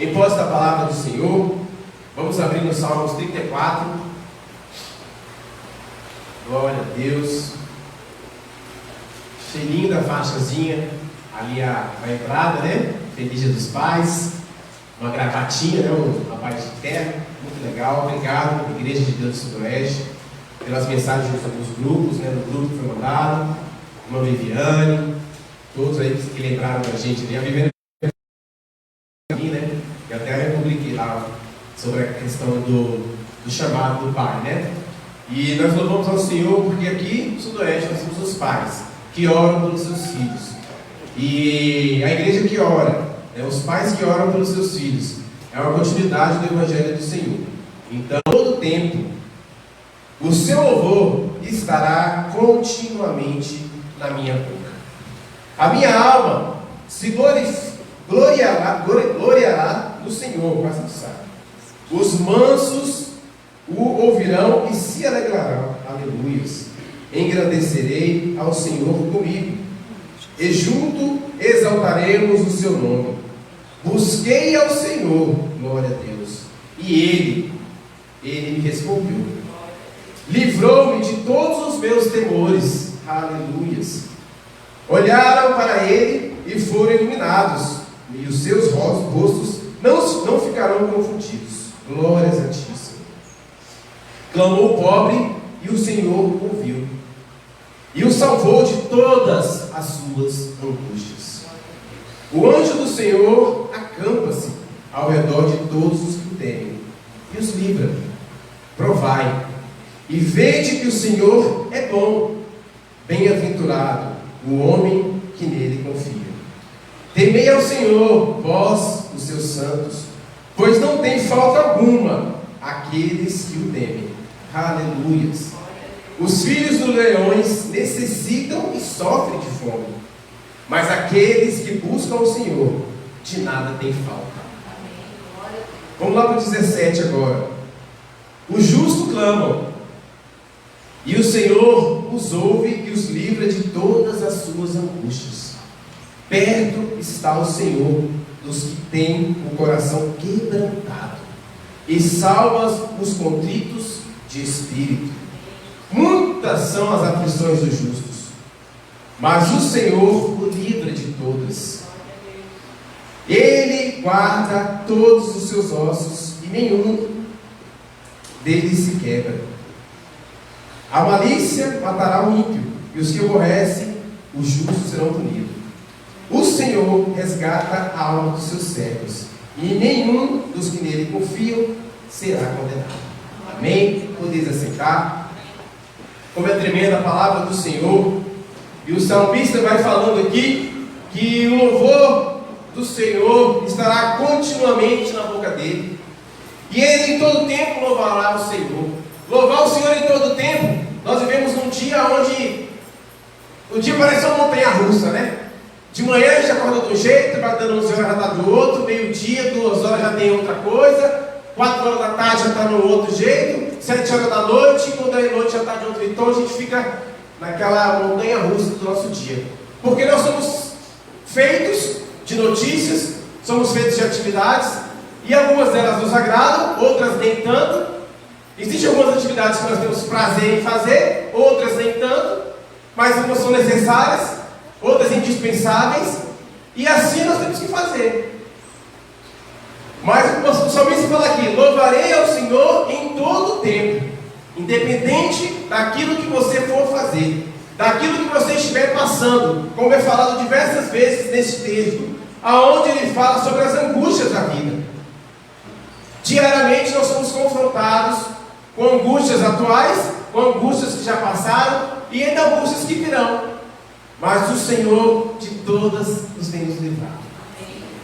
Em posse da palavra do Senhor, vamos abrir no Salmos 34. Glória a Deus. Cheirinho da faixazinha, ali a entrada, né? Feliz Dia dos Pais. Uma gravatinha, né? Uma parte de terra. Muito legal. Obrigado, Igreja de Deus do Sudoeste, pelas mensagens dos grupos, né? No grupo que foi mandado. Irmã Viviane, todos aí que lembraram da gente, né? A Viviane, né? E até eu publiquei lá sobre a questão do chamado do pai, né? E nós louvamos ao Senhor porque aqui no Sudoeste nós temos os pais que oram pelos seus filhos. E a igreja que ora, né? Os pais que oram pelos seus filhos, é uma continuidade do Evangelho do Senhor. Então, todo tempo, o seu louvor estará continuamente na minha boca. A minha alma se gloriará no Senhor, mas não sabe. Os mansos o ouvirão e se alegrarão. Aleluias. Engrandecerei ao Senhor comigo, e junto exaltaremos o seu nome. Busquei ao Senhor, glória a Deus, e Ele me respondeu. Livrou-me de todos os meus temores. Aleluias. Olharam para Ele e foram iluminados, e os seus rostos não ficarão confundidos. Glórias a ti, Senhor. Clamou o pobre, e o Senhor ouviu, e o salvou de todas as suas angústias. O anjo do Senhor acampa-se ao redor de todos os que o temem, e os livra. Provai, e vede que o Senhor é bom. Bem-aventurado o homem que nele confia. Temei ao Senhor, vós, os seus santos, pois não tem falta alguma aqueles que o temem. Aleluias. Os filhos dos leões necessitam e sofrem de fome, mas aqueles que buscam o Senhor, de nada tem falta. Vamos lá para o 17 agora. O justo clama, e o Senhor os ouve e os livra de todas as suas angústias. Perto está o Senhor dos que têm o coração quebrantado, e salva os contritos de espírito. Muitas são as aflições dos justos, mas o Senhor o livra de todas. Ele guarda todos os seus ossos, e nenhum deles se quebra. A malícia matará o ímpio, e os que aborrecem os justos serão punidos. O Senhor resgata a alma dos seus servos, e nenhum dos que nele confiam será condenado. Amém? Podeis aceitar? Como é tremenda a palavra do Senhor. E o salmista vai falando aqui que o louvor do Senhor estará continuamente na boca dele, e ele em todo tempo louvará o Senhor. Louvar o Senhor em todo tempo. Nós vivemos num dia onde o dia parece uma montanha russa, né? De manhã a gente acorda de um jeito, vai dando 11 horas já está do outro, meio-dia, 2 horas já tem outra coisa, 4 horas da tarde já está no outro jeito, 7 horas da noite, quando é noite já está de outro jeito. Então a gente fica naquela montanha russa do nosso dia, porque nós somos feitos de notícias, somos feitos de atividades, e algumas delas nos agradam, outras nem tanto. Existem algumas atividades que nós temos prazer em fazer, outras nem tanto, mas algumas são necessárias, outras indispensáveis, e assim nós temos que fazer. Mas o salmista fala aqui: louvarei ao Senhor em todo o tempo, independente daquilo que você for fazer, daquilo que você estiver passando, como é falado diversas vezes nesse texto, aonde ele fala sobre as angústias da vida. Diariamente nós somos confrontados com angústias atuais, com angústias que já passaram e ainda angústias que virão, mas o Senhor de todas nos tem nos livrado.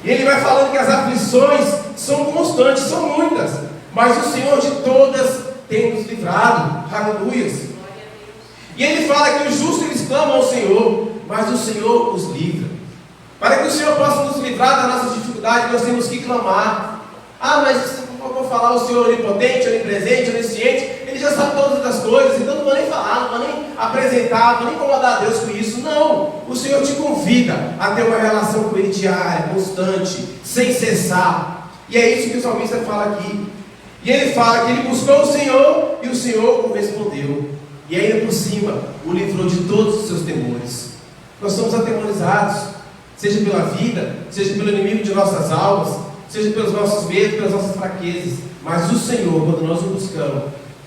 E ele vai falando que as aflições são constantes, são muitas, mas o Senhor de todas tem nos livrado. Aleluias. E ele fala que os justos eles clamam ao Senhor, mas o Senhor os livra. Para que o Senhor possa nos livrar das nossas dificuldades, nós temos que clamar. Ah, mas eu vou falar o Senhor onipotente, onipresente, onisciente, Ele já sabe todas as coisas, então não vou nem falar, não vou nem apresentar, não vou nem incomodar a Deus com isso. Não, o Senhor te convida a ter uma relação com Ele diária, constante, sem cessar. E é isso que o salmista fala aqui. E ele fala que ele buscou o Senhor e o Senhor o respondeu. E ainda por cima, o livrou de todos os seus temores. Nós somos atemorizados, seja pela vida, seja pelo inimigo de nossas almas, seja pelos nossos medos, pelas nossas fraquezas. Mas o Senhor, quando nós o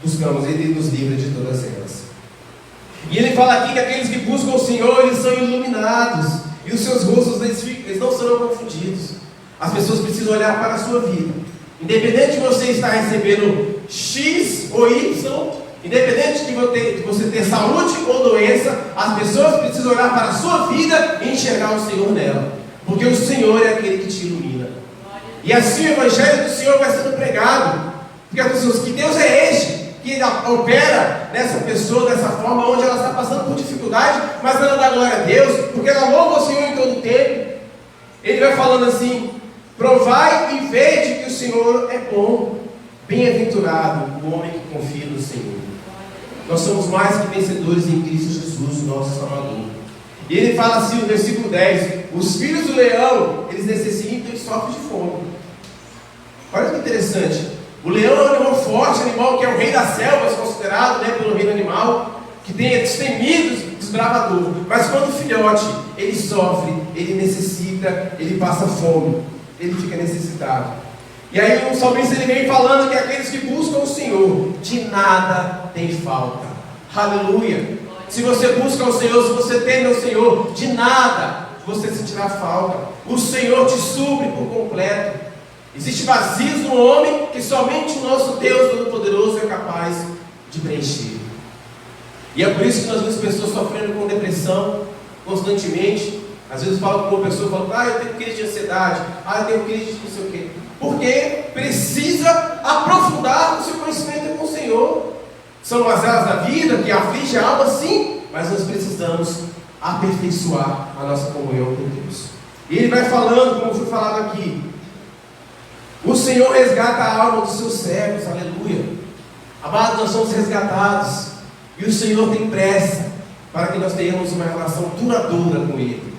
buscamos, Ele nos livra de todas elas. E ele fala aqui que aqueles que buscam o Senhor, eles são iluminados. E os seus rostos, eles não serão confundidos. As pessoas precisam olhar para a sua vida. Independente de você estar recebendo X ou Y, independente de você ter saúde ou doença, as pessoas precisam olhar para a sua vida e enxergar o Senhor nela. Porque o Senhor é aquele que te ilumina. E assim o Evangelho do Senhor vai sendo pregado. Porque as pessoas, que Deus é este que opera nessa pessoa dessa forma, onde ela está passando por dificuldade, mas ela dá glória a Deus, porque ela louva o Senhor em todo o tempo. Ele vai falando assim: provai e vede que o Senhor é bom. Bem-aventurado o homem que confia no Senhor. Nós somos mais que vencedores em Cristo Jesus, nosso Salvador. E ele fala assim no versículo 10: os filhos do leão, eles necessitam e sofrem de fome. Olha que interessante. O leão é um animal forte, animal que é o rei das selvas, considerado, né, pelo reino animal, que tem destemidos, desbravador. Mas quando o filhote, ele sofre, ele necessita, ele passa fome, ele fica necessitado. E aí o salmista ele vem falando que aqueles que buscam o Senhor, de nada tem falta. Aleluia! Se você busca o Senhor, se você teme ao Senhor, de nada você sentirá falta. O Senhor te supre por completo. Existe vazios no homem que somente o nosso Deus Todo-Poderoso é capaz de preencher. E é por isso que nós vemos pessoas sofrendo com depressão constantemente. Às vezes falo com uma pessoa e falo: eu tenho crise de ansiedade, eu tenho crise de não sei o quê. Porque precisa aprofundar o seu conhecimento com o Senhor. São mazelas da vida que aflige a alma, sim, mas nós precisamos aperfeiçoar a nossa comunhão com Deus. E ele vai falando, como foi falado aqui: o Senhor resgata a alma dos seus servos, aleluia. Amados, nós somos resgatados, e o Senhor tem pressa para que nós tenhamos uma relação duradoura com Ele,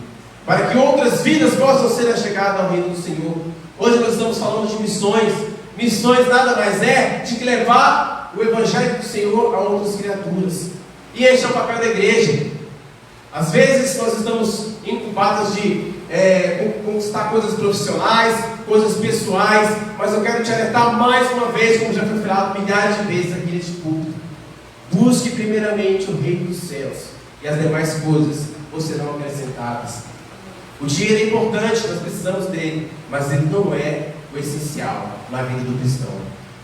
para que outras vidas possam ser achegadas ao reino do Senhor. Hoje nós estamos falando de missões. Missões nada mais é de que levar o Evangelho do Senhor a outras criaturas. E este é o papel da igreja. Às vezes nós estamos incubados de conquistar coisas profissionais, coisas pessoais, mas eu quero te alertar mais uma vez, como já foi falado milhares de vezes aqui neste púlpito: busque primeiramente o reino dos céus, e as demais coisas vos serão acrescentadas. O dinheiro é importante, nós precisamos dele, mas ele não é o essencial na vida do cristão.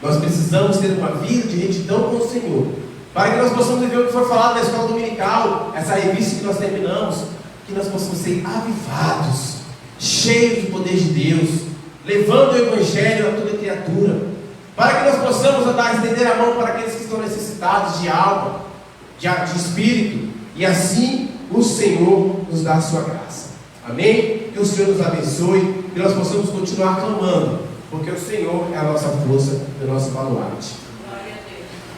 Nós precisamos ter uma vida de retidão com o Senhor, para que nós possamos viver o que foi falado na escola dominical, essa revista que nós terminamos, que nós possamos ser avivados, cheios do poder de Deus, levando o Evangelho a toda criatura, para que nós possamos estender a mão para aqueles que estão necessitados de alma, de espírito, e assim o Senhor nos dá a sua graça. Amém? Que o Senhor nos abençoe, que nós possamos continuar clamando, porque o Senhor é a nossa força e o nosso baluarte.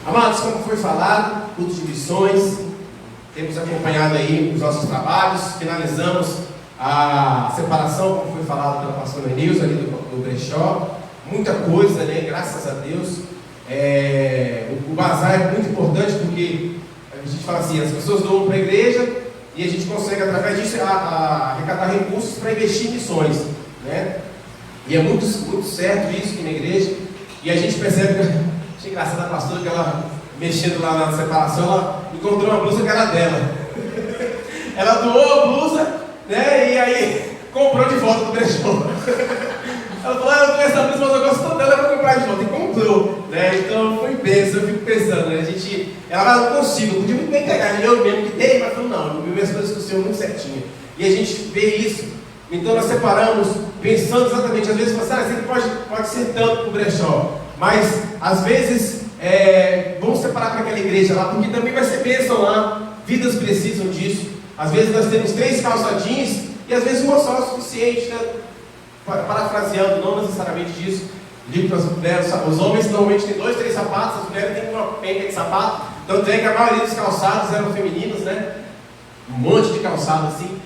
Amados, como foi falado, culto de missões, temos acompanhado aí os nossos trabalhos, finalizamos a separação, como foi falado pela pastora Nilza ali do brechó, muita coisa, né? Graças a Deus. O bazar é muito importante, porque a gente fala assim: as pessoas doam para a igreja e a gente consegue através disso arrecadar recursos para investir em missões, né? E é muito, muito certo isso aqui na igreja. E a gente percebe que achei engraçado a pastora, que ela mexendo lá na separação, ela encontrou uma blusa que era dela. Ela doou a blusa, né? E aí comprou de volta do brechó. Ela falou: eu tenho essa blusa, mas eu gosto tanto dela, eu vou comprar de volta. E comprou, né? Então foi bênção. Eu fico pensando, né? Ela vai: não consigo, eu podia muito bem pegar, eu mesmo que dei, mas falou: não, eu vi minhas coisas com o Senhor muito certinho. E a gente vê isso. Então nós separamos, pensando exatamente, às vezes você pode ser tanto para o brechó, mas às vezes vamos separar para aquela igreja lá, porque também vai ser bênção lá, vidas precisam disso. Às vezes nós temos 3 calçadinhos e às vezes uma só é o suficiente, né? Parafraseando, não necessariamente disso. Digo para as mulheres, os homens normalmente têm 2, 3 sapatos, as mulheres têm uma penca de sapato. Então tem que a maioria dos calçados eram femininos, né? Um monte de calçado assim.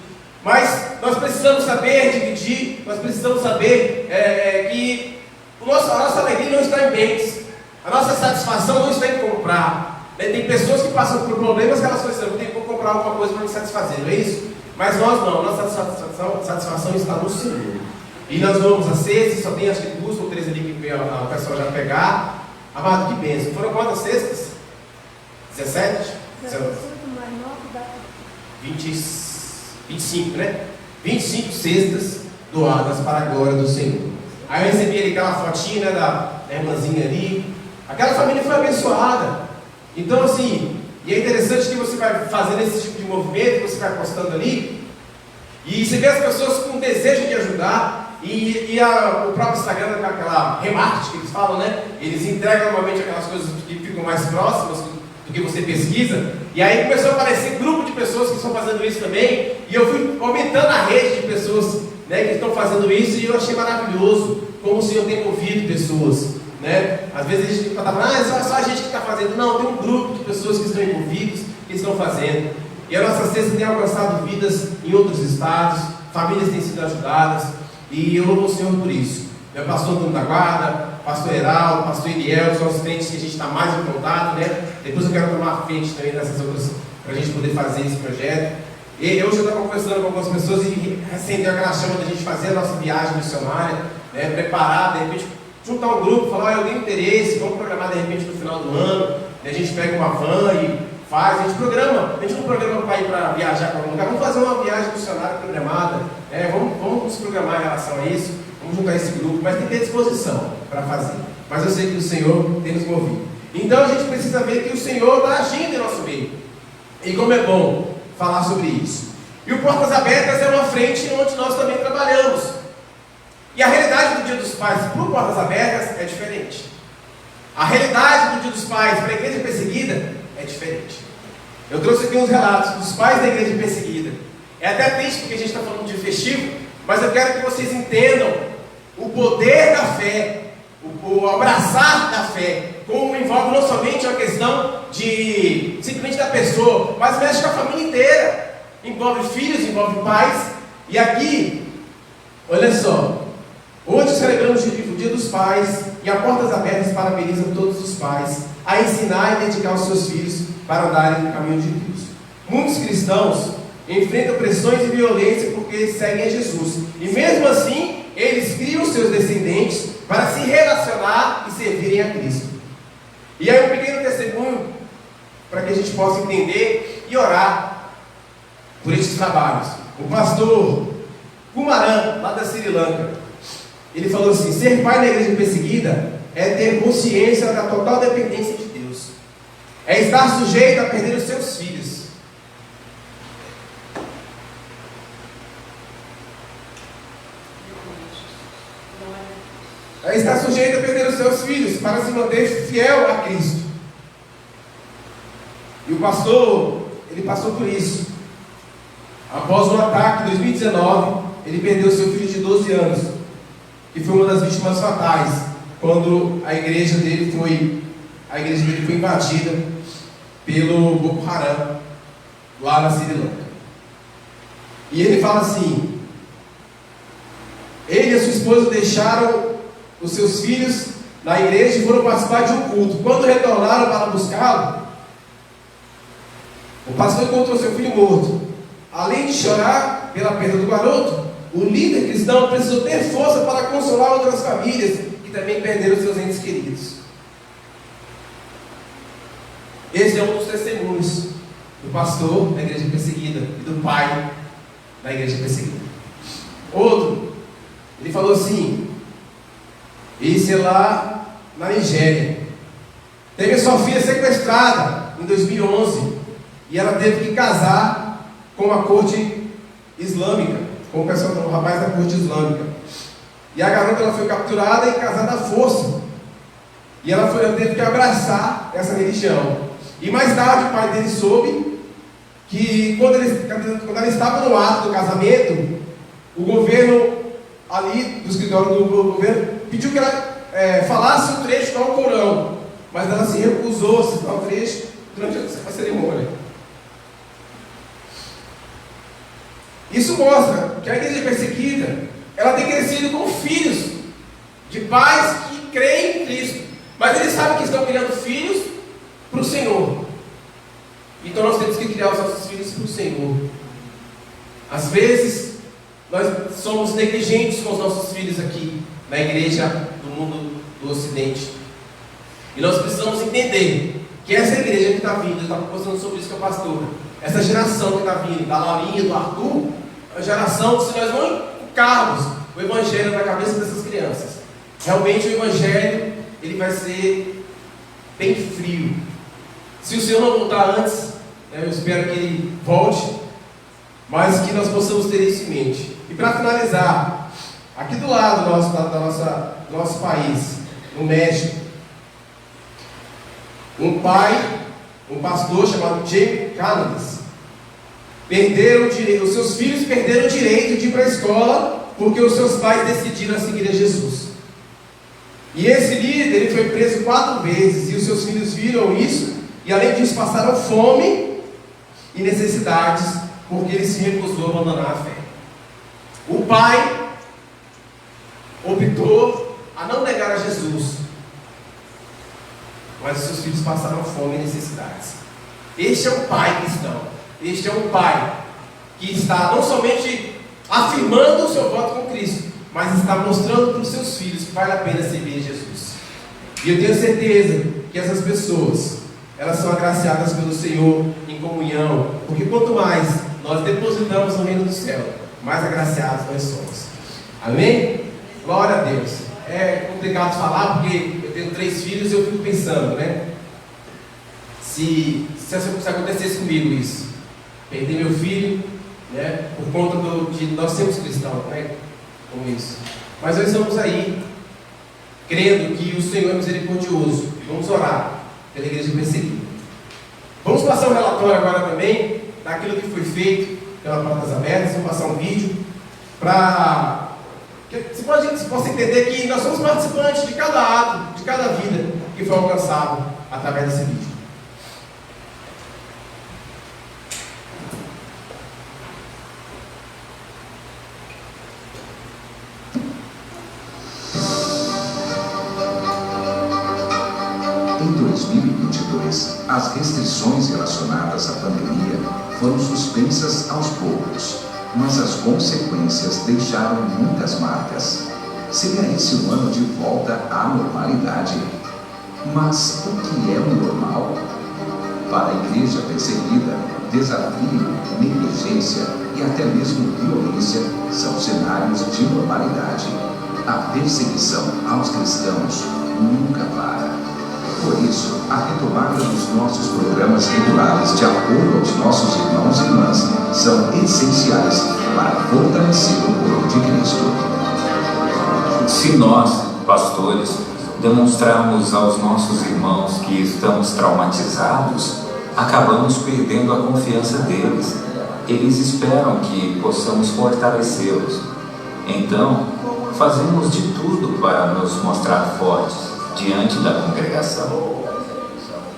Mas nós precisamos saber dividir, nós precisamos saber que satisfação não está em comprar. Tem pessoas que passam por problemas que elas falam assim, eu tenho que comprar alguma coisa para me satisfazer, não é isso? Mas nós não, nossa satisfação está no Senhor. E nós vamos a sexta, só tem acho que 2 ou 3 ali que o pessoal já pegar. Amado, que bênção. Foram quantas cestas? 17? 25, né? 25 cestas doadas para a glória do Senhor. Aí eu recebi ali aquela fotinha, né, da irmãzinha ali. Aquela família foi abençoada. Então assim, e é interessante que você vai fazendo esse tipo de movimento, você vai postando ali, e você vê as pessoas com desejo de ajudar. O próprio Instagram, aquela remarketing que eles falam, né? Eles entregam normalmente aquelas coisas que ficam mais próximas do que você pesquisa. E aí começou a aparecer grupo de pessoas que estão fazendo isso também. E eu fui aumentando a rede de pessoas, né, que estão fazendo isso. E eu achei maravilhoso como o Senhor tem movido pessoas, né? Às vezes a gente está falando, é só a gente que está fazendo. Não, tem um grupo de pessoas que estão envolvidos, que estão fazendo. E a nossa cesta tem alcançado vidas em outros estados. Famílias têm sido ajudadas. E eu louvo o Senhor por isso. Meu pastor Antônio da Guarda, pastor Heraldo, pastor Eliel, são os frentes que a gente está mais em contato, né? Depois eu quero tomar a frente também dessas outras, para a gente poder fazer esse projeto. E hoje eu estava conversando com algumas pessoas e acendeu aquela chama da gente fazer a nossa viagem missionária, né? Preparar, de repente, juntar um grupo, falar, eu tenho interesse, vamos programar de repente no final do ano, né? A gente pega uma van e faz, a gente programa, a gente não programa para ir para viajar para algum lugar, vamos fazer uma viagem missionária programada, vamos nos programar em relação a isso, vamos juntar esse grupo, mas tem que ter disposição para fazer. Mas eu sei que o Senhor tem nos movido. Então a gente precisa ver que o Senhor está agindo em nosso meio. E como é bom falar sobre isso. E o Portas Abertas é uma frente onde nós também trabalhamos. E a realidade do Dia dos Pais para o Portas Abertas é diferente. A realidade do Dia dos Pais para a igreja perseguida é diferente. Eu trouxe aqui uns relatos dos pais da igreja perseguida. É até triste porque a gente está falando de festivo, mas eu quero que vocês entendam o poder da fé, o abraçar da fé, como envolve não somente a questão de simplesmente da pessoa, mas mexe com a família inteira. Envolve filhos, envolve pais. E aqui, olha só, hoje celebramos o Dia dos Pais e a Portas Abertas parabeniza todos os pais a ensinar e dedicar os seus filhos para andarem no caminho de Deus. Muitos cristãos enfrentam pressões e violência porque seguem a Jesus. E mesmo assim, eles criam seus descendentes para se relacionar e servirem a Cristo. E aí um pequeno testemunho para que a gente possa entender e orar por esses trabalhos. O pastor Kumaran, lá da Sri Lanka, ele falou assim: ser pai na igreja perseguida é ter consciência da total dependência de Deus, é estar sujeito a perder os seus filhos. É estar sujeito a perder os seus filhos para se manter fiel a Cristo. E o pastor, ele passou por isso. Após um ataque em 2019, ele perdeu seu filho de 12 anos, que foi uma das vítimas fatais, quando a igreja dele foi invadida pelo Boko Haram, lá na Sri Lanka. E ele fala assim: ele e a sua esposa deixaram os seus filhos na igreja e foram participar de um culto. Quando retornaram para buscá-lo, o pastor encontrou seu filho morto. Além de chorar pela perda do garoto, o líder cristão precisou ter força para consolar outras famílias que também perderam seus entes queridos. Esse é um dos testemunhos do pastor da igreja perseguida e do pai da igreja perseguida. Outro, ele falou assim: esse é lá na Nigéria. Teve a sua filha sequestrada em 2011 e ela teve que casar com a corte islâmica, com o rapaz da corte islâmica. E a garota, ela foi capturada e casada à força. E ela teve que abraçar essa religião. E mais tarde o pai dele soube que quando ela estava no ato do casamento, o governo ali do escritório do governo pediu que ela falasse um trecho do Alcorão, mas ela se recusou a citar o trecho durante a cerimônia. Isso mostra que a igreja perseguida, ela tem crescido com filhos de pais que creem em Cristo, Mas eles sabem que estão criando filhos para o Senhor. Então nós temos que criar os nossos filhos para o Senhor. Às vezes, nós somos negligentes com os nossos filhos aqui na igreja do mundo do Ocidente. E nós precisamos entender que essa igreja que está vindo, eu estava conversando sobre isso com a pastora, essa geração que está vindo, da Lalinha, do Arthur, é uma geração que, se nós não encarcarmos o evangelho na cabeça dessas crianças, realmente o evangelho ele vai ser bem frio. Se o Senhor não voltar antes, eu espero que Ele volte, mas que nós possamos ter isso em mente. E para finalizar, aqui do lado do nosso país, no México, um pastor chamado Jay Canalis, os seus filhos perderam o direito de ir para a escola porque os seus pais decidiram seguir a Jesus. E esse líder ele foi preso 4 vezes e os seus filhos viram isso e além disso passaram fome e necessidades porque ele se recusou a abandonar a fé. O pai optou a não negar a Jesus, mas os seus filhos passaram fome e necessidades. Este é um pai cristão. Este é um pai que está não somente afirmando o seu voto com Cristo, mas está mostrando para os seus filhos que vale a pena servir a Jesus. E eu tenho certeza que essas pessoas, elas são agraciadas pelo Senhor em comunhão, porque quanto mais nós depositamos no reino do céu, mais agraciados nós somos. Amém? Glória a Deus. É complicado falar porque eu tenho 3 filhos e eu fico pensando, né? Se acontecesse comigo isso, perder meu filho, né? Por conta de nós sermos cristãos, né? Como isso. Mas nós estamos aí, crendo que o Senhor é misericordioso. Vamos orar pela igreja perseguida. Vamos passar um relatório agora também daquilo que foi feito pela Portas Abertas. Vamos passar um vídeo para que você possa entender que nós somos participantes de cada ato, de cada vida que foi alcançado através desse vídeo. Em 2022, as restrições relacionadas à pandemia foram suspensas aos poucos, mas as consequências deixaram muitas marcas. Seria esse um ano de volta à normalidade? Mas o que é o normal? Para a igreja perseguida, desafio, negligência e até mesmo violência são cenários de normalidade. A perseguição aos cristãos nunca para. Por isso, a retomada dos nossos programas regulares de apoio aos nossos irmãos e irmãs são essenciais para fortalecer o corpo de Cristo. Se nós, pastores, demonstrarmos aos nossos irmãos que estamos traumatizados, acabamos perdendo a confiança deles. Eles esperam que possamos fortalecê-los. Então, fazemos de tudo para nos mostrar fortes diante da congregação.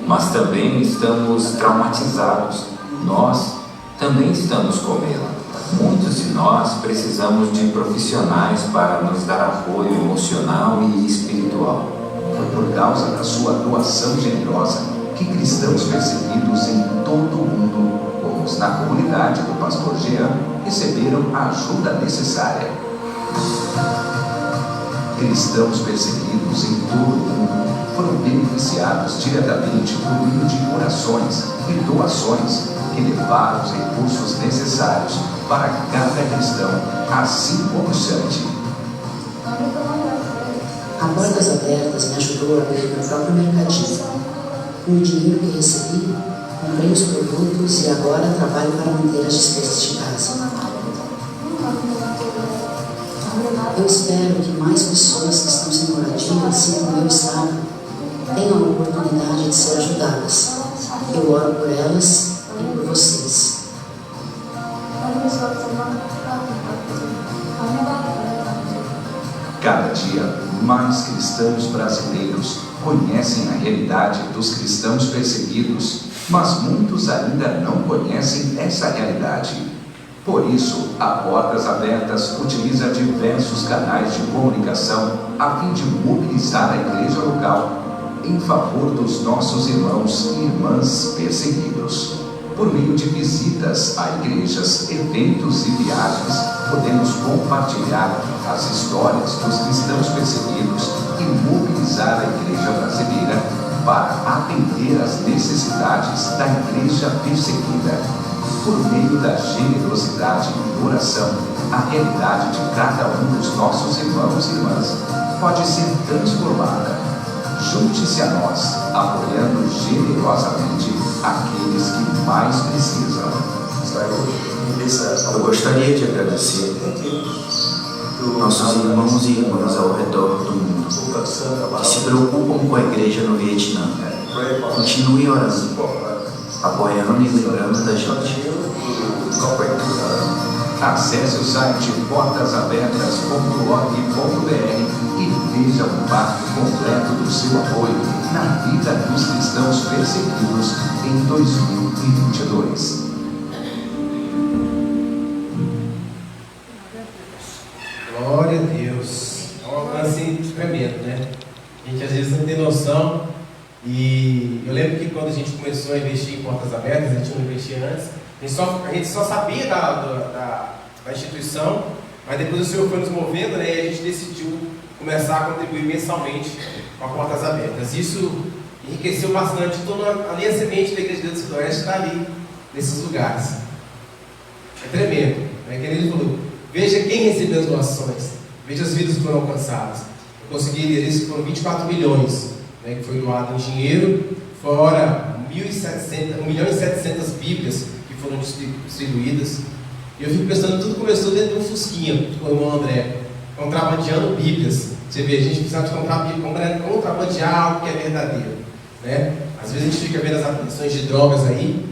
Mas também estamos traumatizados. Nós também estamos com medo. Muitos de nós precisamos de profissionais para nos dar apoio emocional e espiritual. Foi por causa da sua doação generosa que cristãos perseguidos em todo o mundo, como os na comunidade do pastor Jean, receberam a ajuda necessária. Cristãos perseguidos em todo o mundo foram beneficiados diretamente por meio de orações e doações que levaram os recursos necessários para cada cristão, assim como o Santi. A Portas Abertas me ajudou a abrir meu próprio mercadinho. Com o dinheiro que recebi, comprei os produtos e agora trabalho para manter as despesas de casa. Eu espero que mais pessoas que estão sem moradia, assim como eu estava, tenham a oportunidade de ser ajudadas. Eu oro por elas e por vocês. Cada dia, mais cristãos brasileiros conhecem a realidade dos cristãos perseguidos, mas muitos ainda não conhecem essa realidade. Por isso, a Portas Abertas utiliza diversos canais de comunicação a fim de mobilizar a igreja local. em favor dos nossos irmãos e irmãs perseguidos. Por meio de visitas a igrejas, eventos e viagens, podemos compartilhar as histórias dos cristãos perseguidos e mobilizar a igreja brasileira para atender às necessidades da igreja perseguida. Por meio da generosidade e oração, a realidade de cada um dos nossos irmãos e irmãs pode ser transformada. Junte-se a nós, apoiando generosamente aqueles que mais precisam. Eu gostaria de agradecer nossos irmãos e irmãs ao redor do mundo que se preocupam com a igreja no Vietnã. Continue orando, apoiando e lembrando da gente. Acesse o site portasabertas.org.br e veja o impacto completo do seu apoio na vida dos cristãos perseguidos em 2022. Glória a Deus. É um alcance tremendo, né? A gente às vezes não tem noção. E eu lembro que quando a gente começou a investir em portas abertas, a gente não investia antes, a gente só sabia da instituição, mas depois o Senhor foi nos movendo, né? E a gente decidiu começar a contribuir mensalmente com a Portas Abertas. Isso enriqueceu bastante. Toda a linha semente da Igreja de Deus do Sudoeste está ali, nesses lugares. É tremendo, né? Que ele falou, veja quem recebeu as doações, veja as vidas que foram alcançadas. Eu consegui ler isso, foram 24 milhões, né, que foi doado em dinheiro, fora 1.700 Bíblias que foram distribuídas. E eu fico pensando, tudo começou dentro de um fusquinha, com o irmão André, contrabandeando Bíblias. Você vê, a gente precisa de contrabandear algo que é verdadeiro, né? Às vezes a gente fica vendo as aplicações de drogas aí,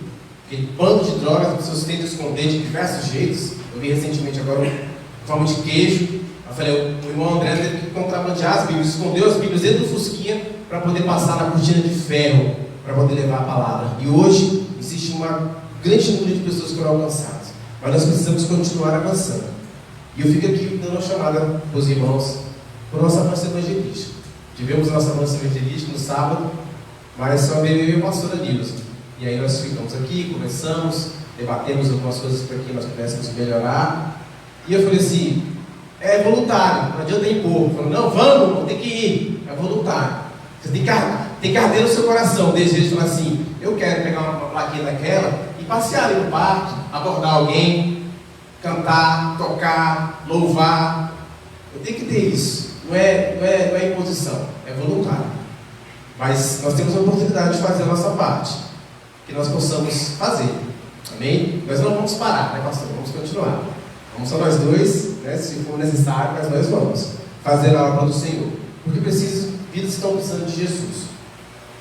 aquele bando de drogas, as pessoas tentam esconder de diversos jeitos. Eu vi recentemente agora em forma de queijo. Eu falei, o irmão André teve que contrabandear as Bíblias, escondeu as Bíblias dentro do fusquinha para poder passar na cortina de ferro, para poder levar a palavra. E hoje existe uma grande número de pessoas que foram alcançadas. Mas nós precisamos continuar avançando. E eu fico aqui dando uma chamada para os irmãos para o nosso avanço evangelístico. Tivemos nosso avanço evangelístico no sábado, mas só veio a pastora Nilson. E aí nós ficamos aqui, conversamos, debatemos algumas coisas para que nós pudéssemos melhorar. E eu falei assim, é voluntário, não adianta impor. Falei, não, vamos ter que ir, é voluntário. Você tem que arder no seu coração, o desejo de falar assim, eu quero pegar uma plaquinha daquela e passear ali no parque, abordar alguém, cantar, tocar, louvar. Eu tenho que ter isso. Não é imposição, é voluntário. Mas nós temos a oportunidade de fazer a nossa parte, que nós possamos fazer. Amém? Nós não vamos parar, né, pastor? Vamos continuar. Vamos só nós dois, né, se for necessário, mas nós vamos fazer a obra do Senhor. Porque vidas estão precisando de Jesus.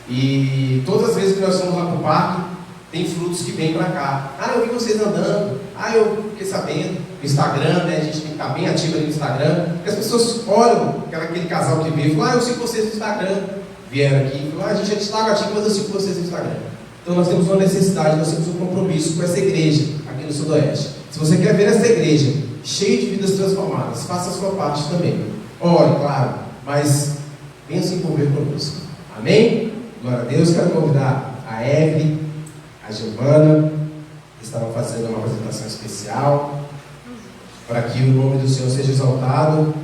E todas as vezes que nós fomos lá para o parque, tem frutos que vêm para cá. Ah, eu vi vocês andando. Ah, eu fiquei sabendo. No Instagram, né? A gente tem que estar bem ativo ali no Instagram. Porque as pessoas olham aquele casal que veio e falam, ah, eu sigo vocês no Instagram. Vieram aqui e falaram, ah, a gente está ativo, mas eu sigo vocês no Instagram. Então nós temos uma necessidade, nós temos um compromisso com essa igreja aqui no Sudoeste. Se você quer ver essa igreja cheia de vidas transformadas, faça a sua parte também. Ore, claro, mas venha se envolver conosco. Amém? Glória a Deus. Quero convidar a Evelyn, a Giovana, que estarão fazendo uma apresentação especial, para que o nome do Senhor seja exaltado.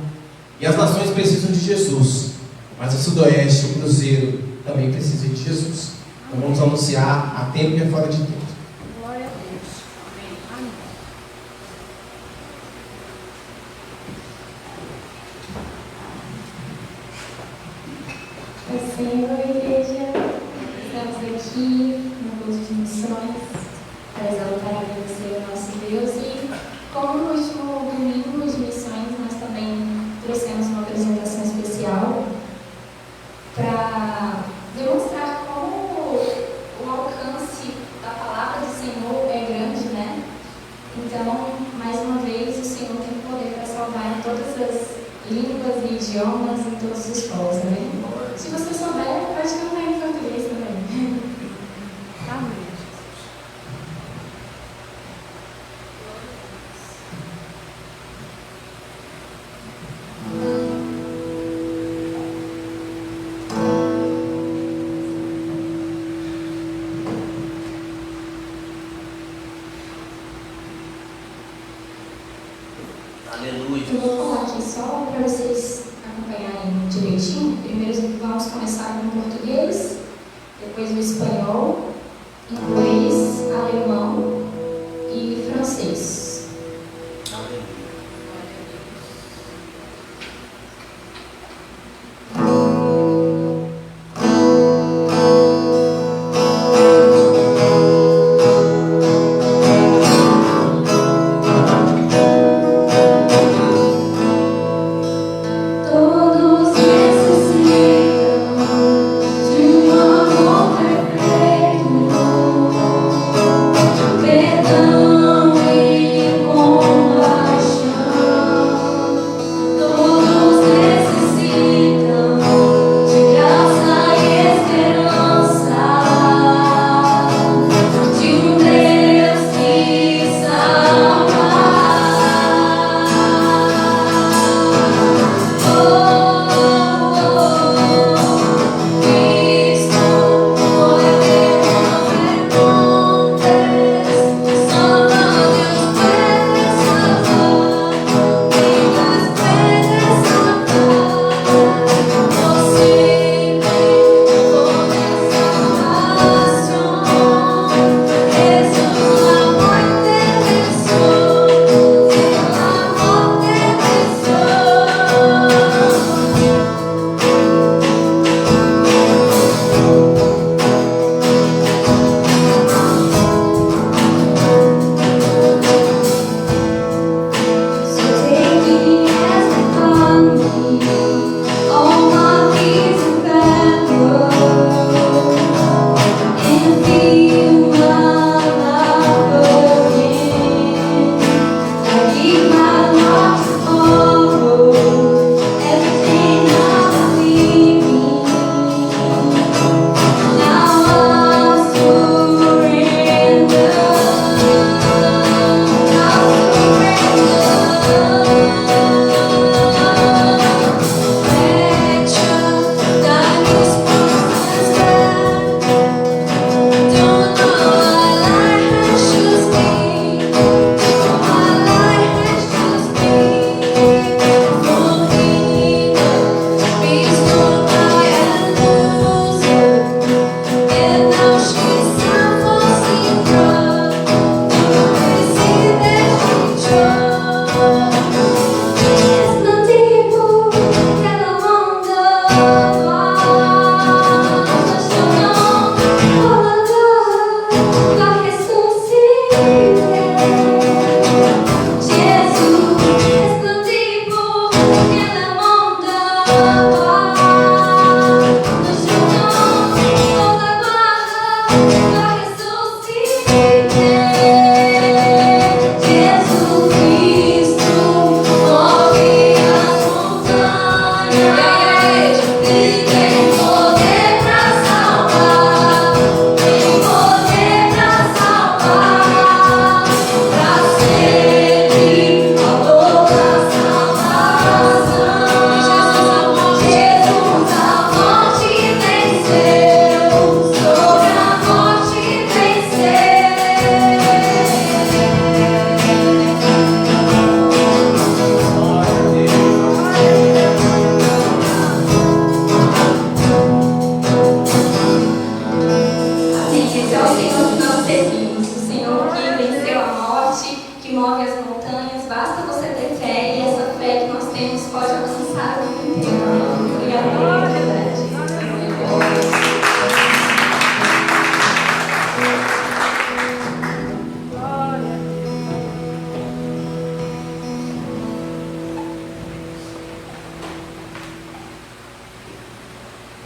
E as nações precisam de Jesus, mas o Sudoeste, o Cruzeiro, também precisa de Jesus. Então vamos anunciar a tempo e a fora de tempo. Glória a Deus. Amém. O Senhor, igreja, estamos aqui no curso de missões para exaltar e agradecer ao nosso Deus. E como no último domingo de missões, nós também trouxemos uma apresentação especial para demonstrar como o alcance da palavra do Senhor é grande, né? Então, mais uma vez, o Senhor tem poder para salvar em todas as línguas e idiomas, em todos os povos, amém? Se você souber, pode cantar em português também. Amém. direitinho. Primeiro vamos começar com o português, depois o espanhol, inglês, alemão e francês.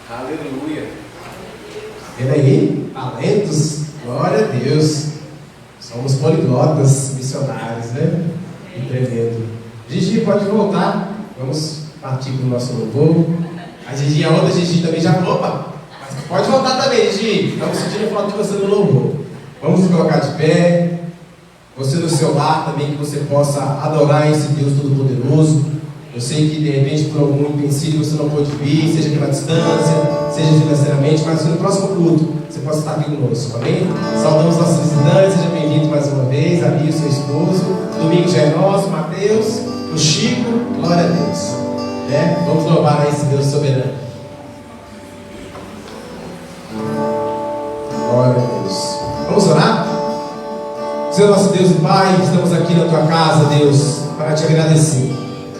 Aleluia. Vendo aí? Talentos? Glória a Deus. Somos poliglotas missionários, né? E tremendo. Gigi, pode voltar. Vamos partir para o nosso louvor. A Gigi, a outra Gigi também já falou. Opa! Mas pode voltar também, Gigi. Estamos sentindo falta de você no louvor. Vamos nos colocar de pé. Você no seu lar também, que você possa adorar esse Deus Todo-Poderoso. Eu sei que de repente por algum empecilho você não pôde vir, seja pela distância, seja financeiramente, mas no próximo culto você possa estar aqui conosco, amém? Saudamos nossos visitantes, seja bem-vindo mais uma vez, a Bia e seu esposo. Domingo já é nosso, Mateus, o Chico, glória a Deus. Né? Vamos louvar a esse Deus soberano. Glória a Deus. Vamos orar? Senhor nosso Deus e Pai, estamos aqui na tua casa, Deus, para te agradecer.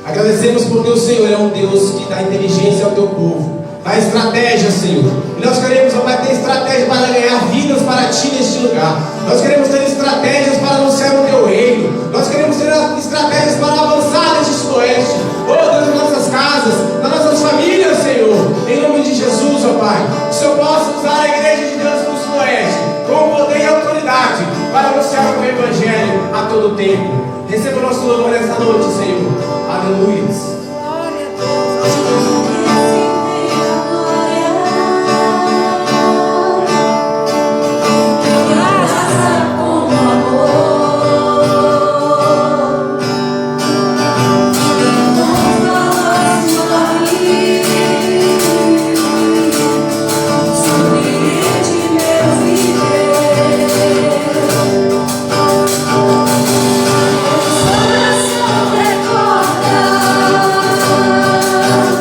Agradecemos porque o Senhor é um Deus que dá inteligência ao teu povo, dá estratégia, Senhor. E nós queremos, ó Pai, ter estratégia para ganhar vidas para ti neste lugar. Nós queremos ter estratégias para anunciar o teu reino. Nós queremos ter estratégias para avançar neste sudoeste. Oh Deus, nas nossas casas, nas nossas famílias, Senhor. Em nome de Jesus, ó Pai, que o Senhor possa usar a igreja de Deus do sudoeste com poder e autoridade para anunciar o teu evangelho a todo tempo. Receba o nosso louvor nesta noite, Senhor. Aleluia. Recorda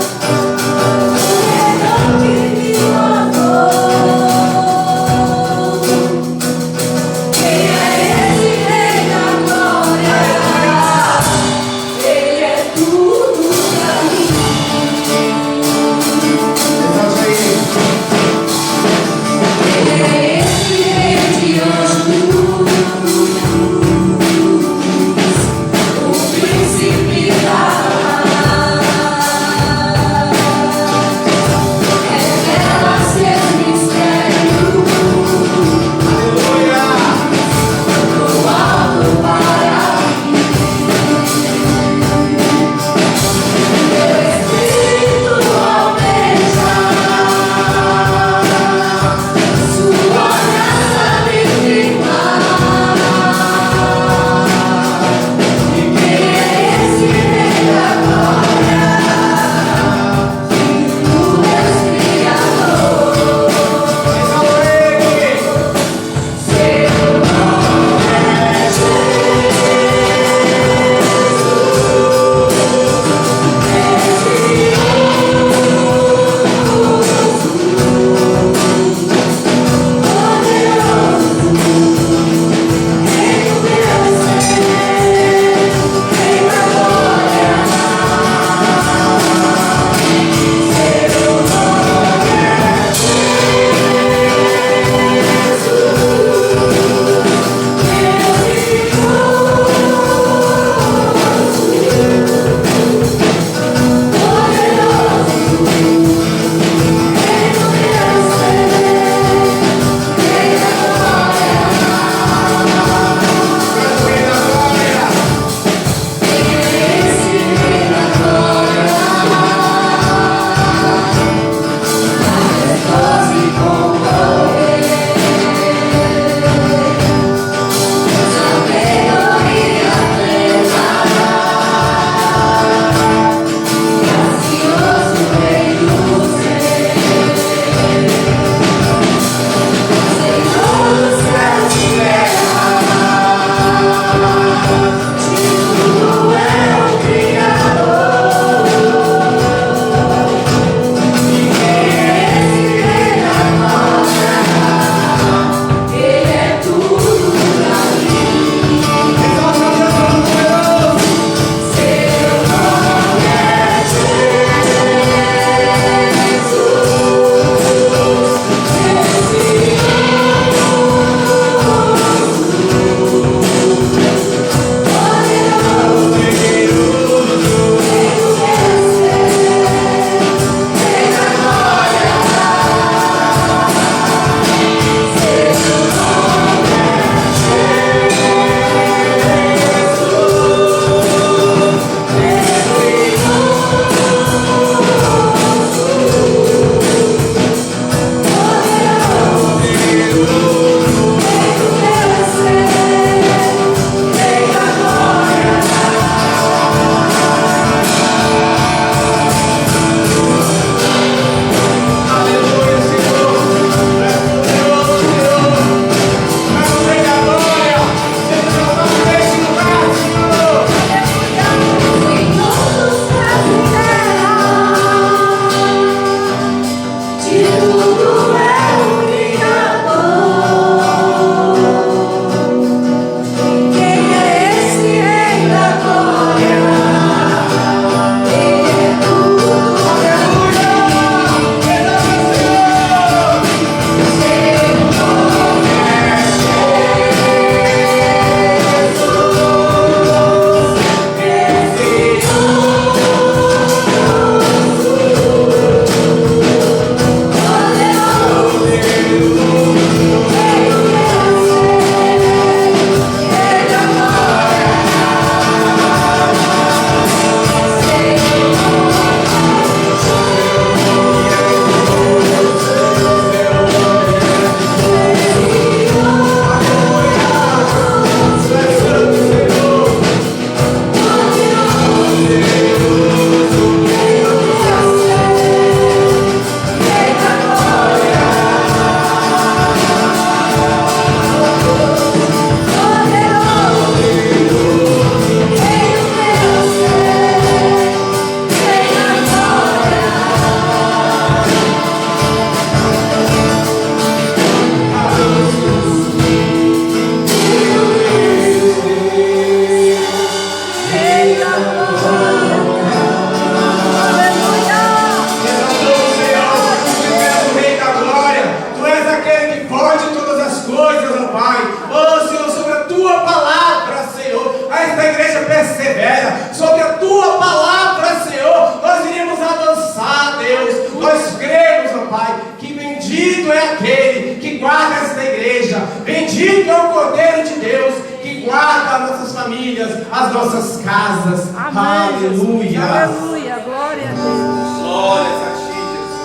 Bendito é o Cordeiro de Deus que guarda as nossas famílias, as nossas casas. Amém, Jesus. Aleluia. Aleluia. Glória a Deus. Glória a ti, Jesus.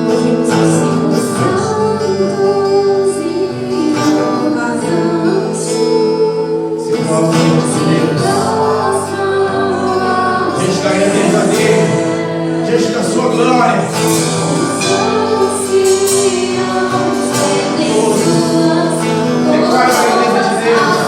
Ouvimos os santos e vazamos. Se prostra, Deus. Diante da grandeza dele, diante da sua glória. Declara a grandeza de Deus.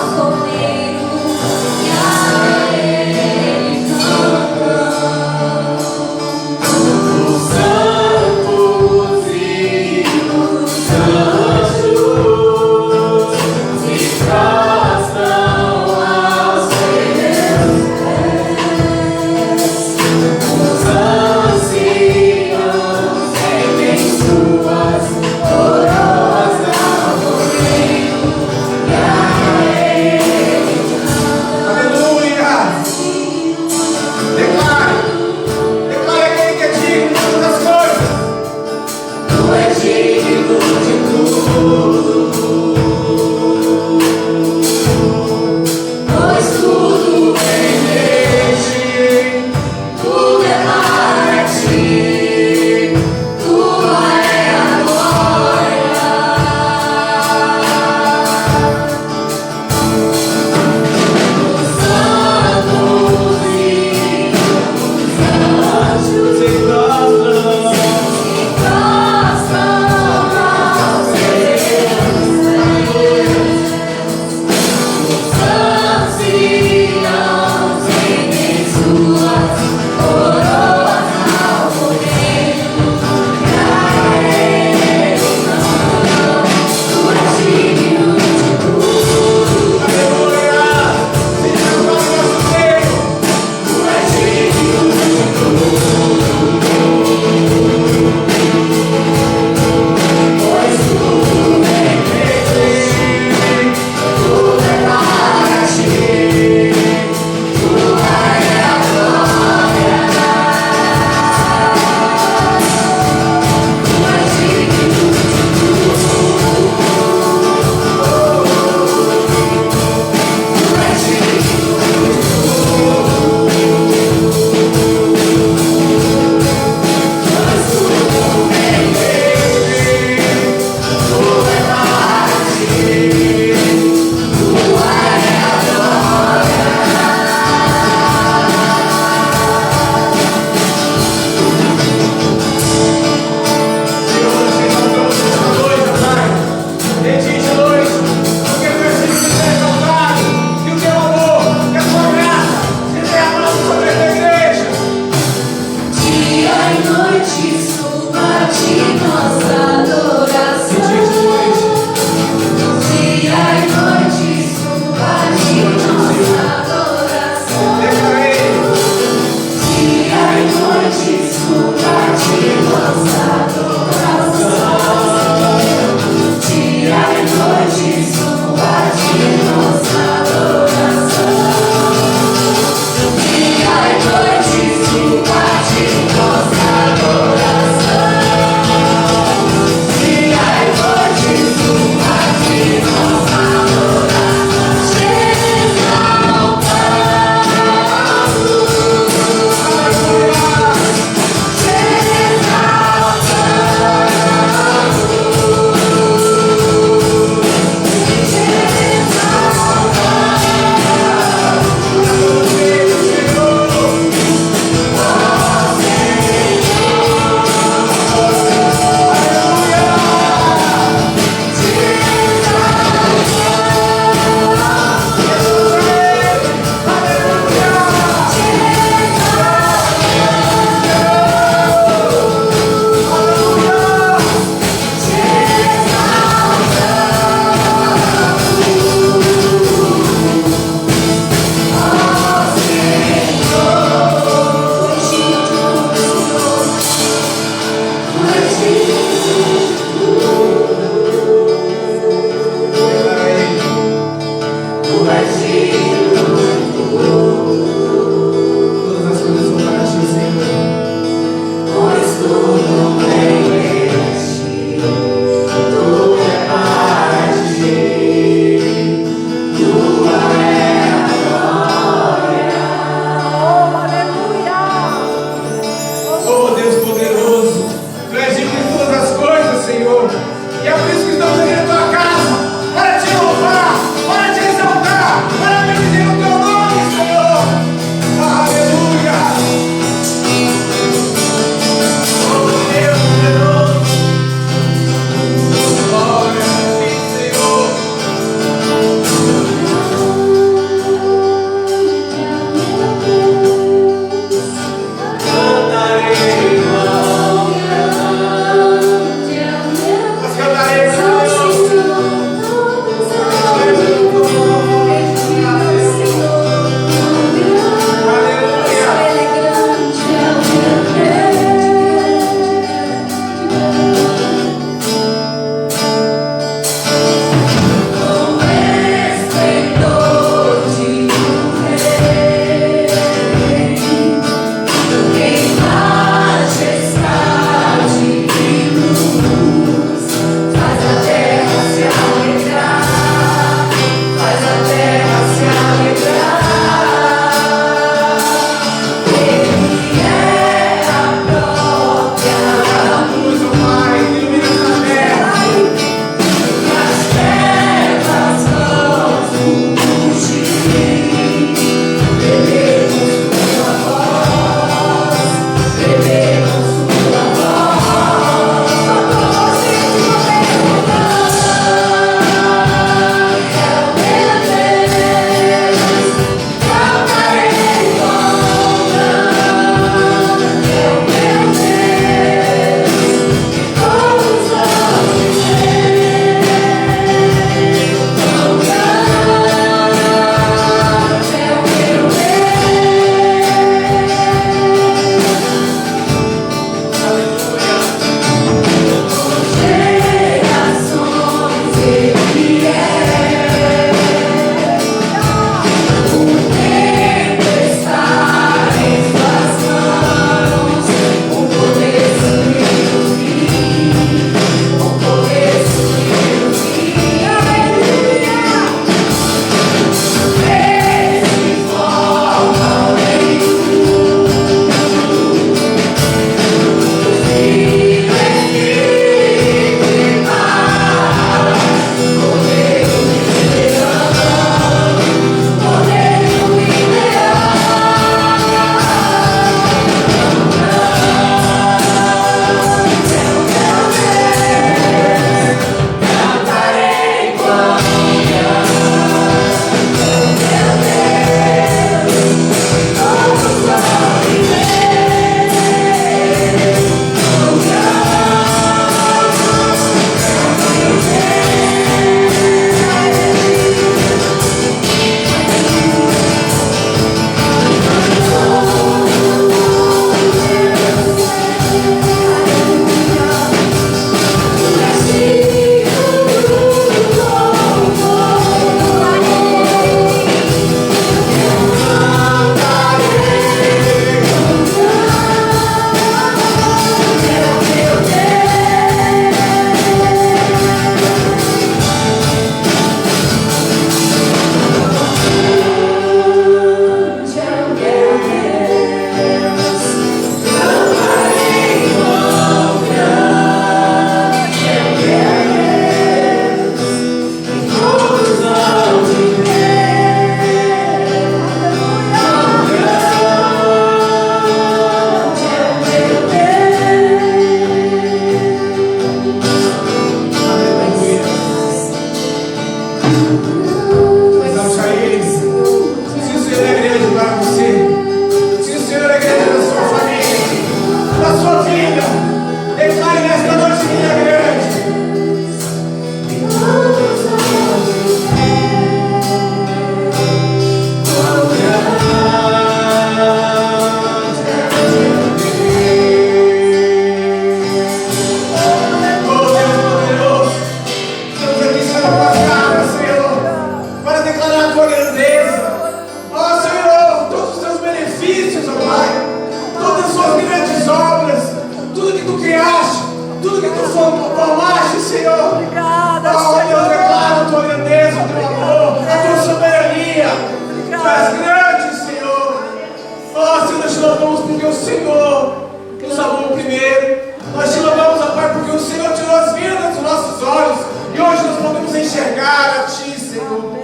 Senhor. Obrigada, Oh, Senhor. Deus, declaro a tua grandeza, o teu amor, a tua soberania. Tu és grande, Senhor. Oh, Senhor, nós te louvamos porque o Senhor nos amou primeiro. Nós te louvamos, ó Pai, porque o Senhor tirou as vendas dos nossos olhos. E hoje nós podemos enxergar a Ti, Senhor.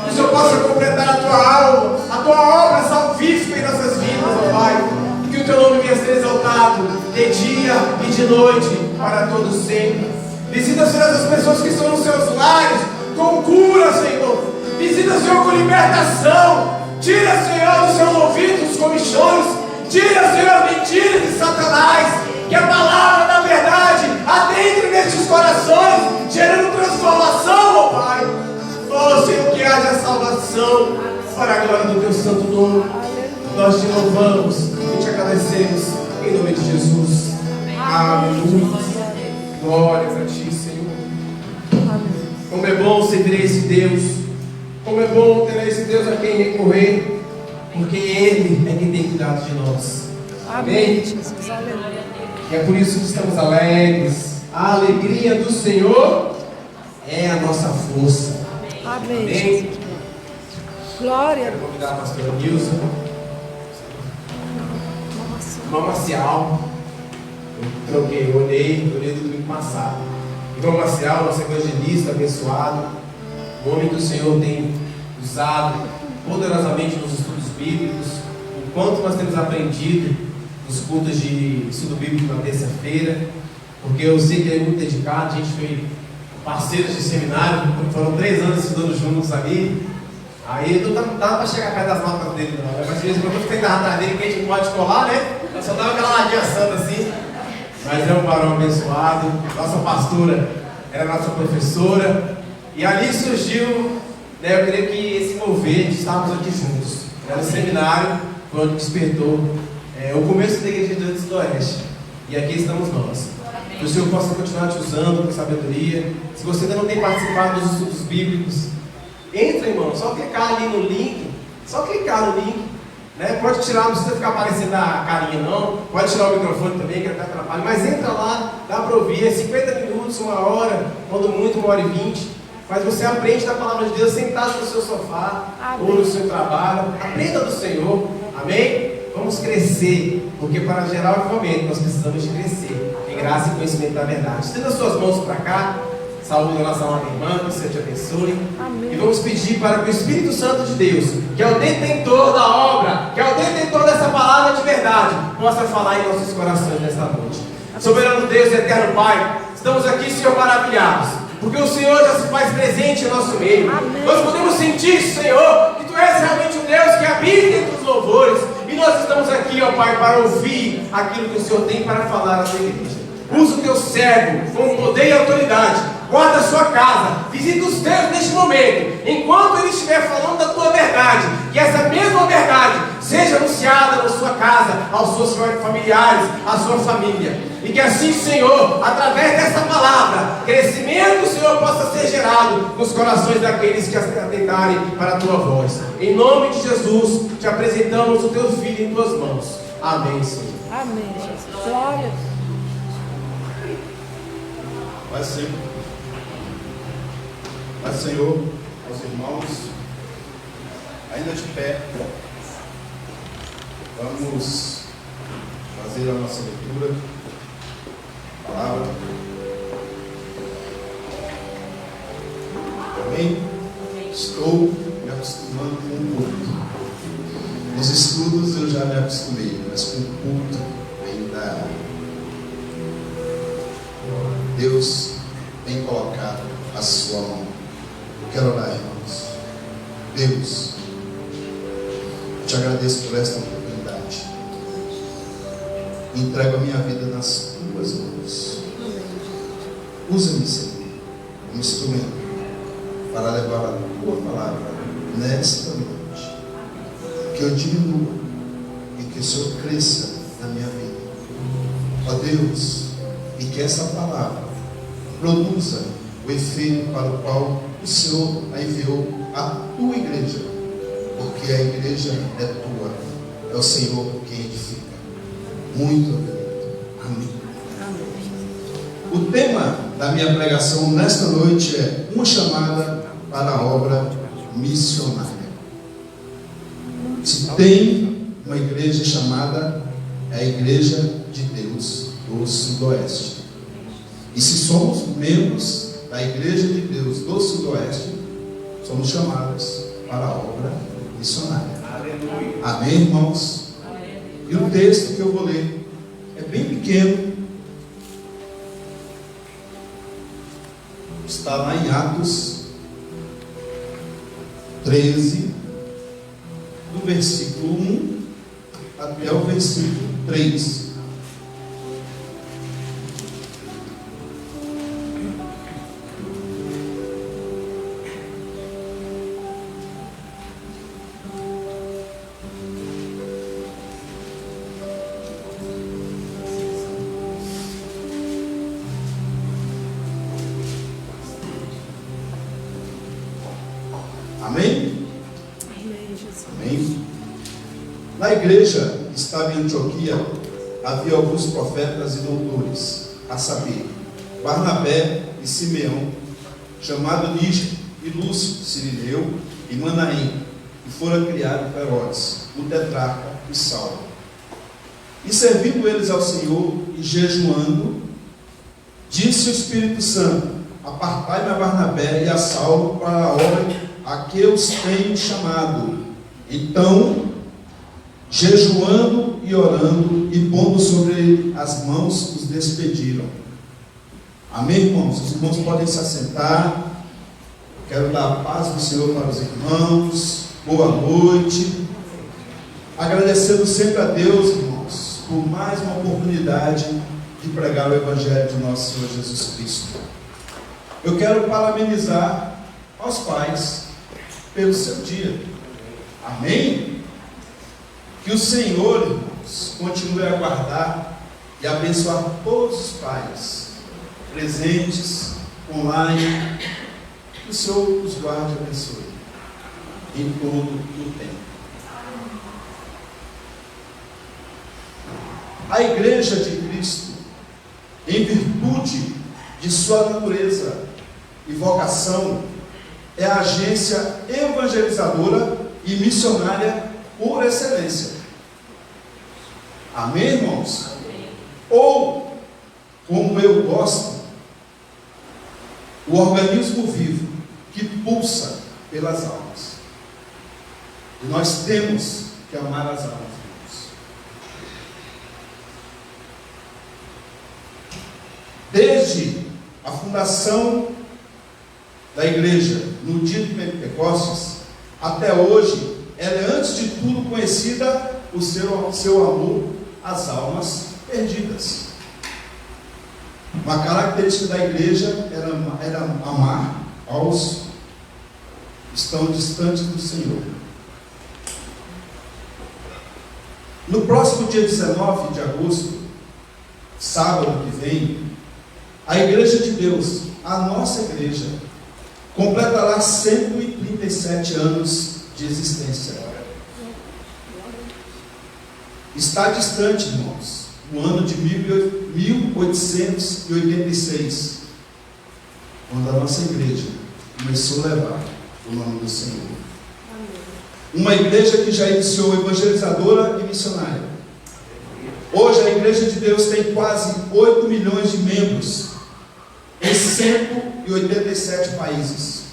Que o Senhor possa completar a tua obra salvífica em nossas vidas, ó Pai. Que o Teu nome venha ser exaltado de dia e de noite, para todos sempre. Visita, Senhor, as pessoas que estão nos seus lares, com cura, Senhor. Visita, Senhor, com libertação. Tira, Senhor, dos seus ouvidos os comichões. Tira, Senhor, as mentiras de Satanás. Que a palavra da verdade adentre nestes corações, gerando transformação, ó Pai. Oh, Senhor, que haja salvação para a glória do Teu santo nome. Nós te louvamos e te agradecemos em nome de Jesus. Aleluia. Glória a Ti, Senhor. Como é bom servir esse Deus. Como é bom ter esse Deus a quem recorrer, porque Ele é quem tem cuidado de nós. Amém? Jesus, aleluia. E é por isso que estamos alegres. A alegria do Senhor é a nossa força. Amém. Amém? Glória. Quero convidar a pastora Nilza, irmão Marcial. Eu olhei do domingo passado. Irmão Marcial, nosso evangelista abençoado, o homem que o Senhor tem usado poderosamente nos estudos bíblicos. Enquanto nós temos aprendido nos cultos de estudo bíblico na terça-feira, porque eu sei que ele é muito dedicado. A gente foi parceiros de seminário, foram 3 anos estudando juntos ali. Aí não dava para chegar perto das notas dele, não. Mas de vez em quando eu fiquei atrás dele, que a gente não pode colar, né? Eu só dava aquela ladinha santa assim. Mas é um varão abençoado. Nossa pastora era nossa professora. E ali surgiu, né, eu creio que esse mover de estarmos aqui juntos. Era o seminário, foi onde despertou o começo da Igreja do Sudoeste. E aqui estamos nós. Que o Senhor possa continuar te usando com sabedoria. Se você ainda não tem participado dos estudos bíblicos, entra, irmão, só clicar ali no link. Só clicar no link. Né? Pode tirar, não precisa ficar aparecendo a carinha não. Pode tirar o microfone também, que até atrapalha. Mas entra lá, dá para ouvir. É 50 minutos, 1 hora, quando muito 1h20. Mas você aprende da palavra de Deus sentado no seu sofá. Amém. Ou no seu trabalho. Aprenda do Senhor. Amém? Vamos crescer, porque para gerar o avivamento nós precisamos de crescer em graça e conhecimento da verdade. Estenda as suas mãos para cá. Saúde em relação à minha irmã, que o Senhor te abençoe. Amém. E vamos pedir para que o Espírito Santo de Deus, que é o detentor da obra, que é o detentor dessa palavra de verdade, possa falar em nossos corações nesta noite. Soberano Deus e eterno Pai, estamos aqui, Senhor, maravilhados, porque o Senhor já se faz presente em nosso meio. Amém. Nós podemos sentir, Senhor, que Tu és realmente um Deus que habita entre os louvores. E nós estamos aqui, ó Pai, para ouvir aquilo que o Senhor tem para falar à sua igreja. Usa o Teu servo com poder e autoridade. Guarda a sua casa. Visita os teus neste momento. Enquanto ele estiver falando da Tua verdade, que essa mesma verdade seja anunciada na sua casa, aos seus familiares, à sua família. E que assim, Senhor, através dessa palavra, crescimento, Senhor, possa ser gerado nos corações daqueles que atentarem para a Tua voz. Em nome de Jesus, te apresentamos o Teu Filho em Tuas mãos. Amém, Senhor. Amém, Jesus. Glória. Pai, Senhor. Pai, Senhor, aos irmãos, ainda de pé, vamos fazer a nossa leitura, palavra. Amém? Estou me acostumando com o culto. Nos estudos eu já me acostumei, mas com o culto ainda Deus tem colocado a sua mão. Eu quero orar, irmãos. Deus, eu te agradeço por esta oportunidade. Entrego a minha vida nas Tuas mãos. Usa-me, Senhor, como instrumento para levar a Tua palavra nesta noite. Que eu diminua e que o Senhor cresça na minha vida. Ó Deus, e que essa palavra produza o efeito para o qual o Senhor a enviou à Tua igreja, porque a igreja é Tua, é o Senhor quem edifica. Muito obrigado. Amém. O tema da minha pregação nesta noite é uma chamada para a obra missionária. Se tem uma igreja chamada, é a Igreja de Deus do Sudoeste. E se somos membros da Igreja de Deus do Sudoeste, somos chamados para a obra missionária. Amém, irmãos? E o texto que eu vou ler é bem pequeno. Está lá em Atos 13, do versículo 1 até o versículo 3. Amém? Amém, Jesus. Amém? Na igreja que estava em Antioquia, havia alguns profetas e doutores, a saber, Barnabé e Simeão, chamado Níger, e Lúcio, Cirineu e Manaém, que foram criados por Herodes, o tetrarca e Saulo. E servindo eles ao Senhor e jejuando, disse o Espírito Santo: apartai-me a Barnabé e a Saulo para a obra a que os tenho chamado. Então, jejuando e orando e pondo sobre ele as mãos, os despediram. Amém, irmãos? Os irmãos podem se assentar. Quero dar a paz do Senhor para os irmãos. Boa noite. Agradecendo sempre a Deus, irmãos, por mais uma oportunidade de pregar o Evangelho de nosso Senhor Jesus Cristo. Eu quero parabenizar aos pais pelo seu dia. Amém? Que o Senhor, irmãos, continue a guardar e abençoar todos os pais presentes, online. Que o Senhor os guarde e abençoe em todo o tempo. A Igreja de Cristo, em virtude de sua natureza e vocação, é a agência evangelizadora e missionária por excelência. Amém, irmãos? Amém. Ou, como eu gosto, o organismo vivo que pulsa pelas almas. E nós temos que amar as almas, irmãos. Desde a fundação da igreja, no dia de Pentecostes, até hoje, ela é antes de tudo conhecida por seu amor às almas perdidas. Uma característica da igreja era amar aos que estão distantes do Senhor. No próximo dia 19 de agosto, sábado que vem, a Igreja de Deus, a nossa igreja, completará 137 anos de existência. Está distante, irmãos, o ano de 1886, quando a nossa igreja começou a levar o nome do Senhor. Uma igreja que já iniciou evangelizadora e missionária. Hoje a Igreja de Deus tem quase 8 milhões de membros em 187 países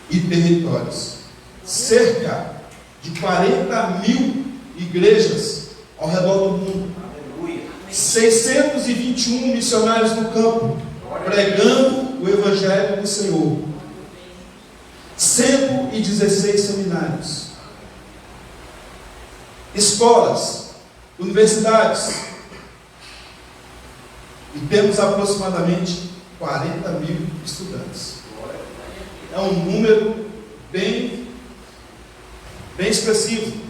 e territórios. Cerca de 40 mil igrejas ao redor do mundo. 621 missionários no campo, pregando o Evangelho do Senhor. 116 seminários. Escolas, universidades. E temos aproximadamente 40 mil estudantes. É um número bem expressivo.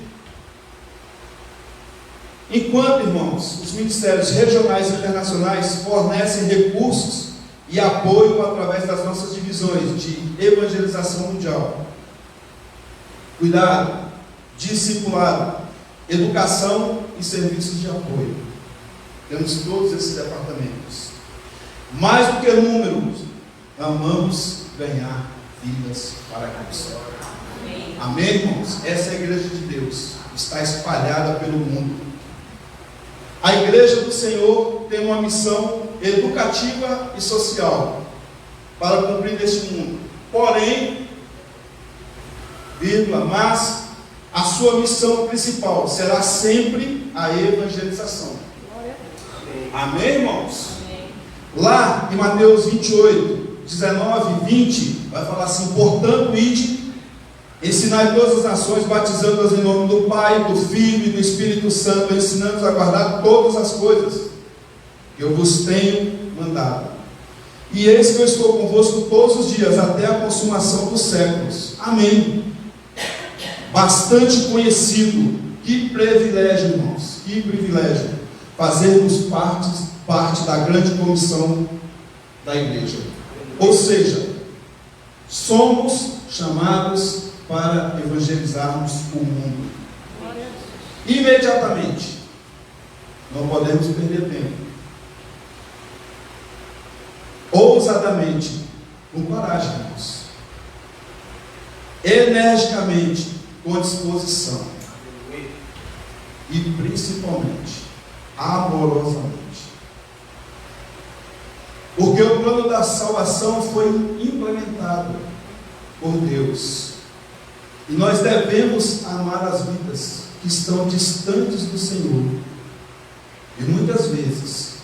Enquanto, irmãos, os ministérios regionais e internacionais fornecem recursos e apoio através das nossas divisões de evangelização mundial, cuidado, discipulado, educação e serviços de apoio. Temos todos esses departamentos. Mais do que números, amamos ganhar vidas para Cristo. Amém, irmãos? Essa é a igreja de Deus, está espalhada pelo mundo. A igreja do Senhor tem uma missão educativa e social para cumprir neste mundo. Porém, mas a sua missão principal será sempre a evangelização. Amém, irmãos? Lá em Mateus 28, 19 e 20, vai falar assim: portanto, ide, ensinai todas as nações, batizando-as em nome do Pai, do Filho e do Espírito Santo, ensinando-os a guardar todas as coisas que eu vos tenho mandado. E eis que eu estou convosco todos os dias, até a consumação dos séculos. Amém. Bastante conhecido. Que privilégio, irmãos, que privilégio fazermos parte da grande comissão da igreja. Ou seja, somos chamados para evangelizarmos o mundo. Imediatamente. Não podemos perder tempo. Ousadamente, com coragem, irmãos. Energicamente, com disposição. E principalmente, amorosamente. Porque o plano da salvação foi implementado por Deus. E nós devemos amar as vidas que estão distantes do Senhor. E muitas vezes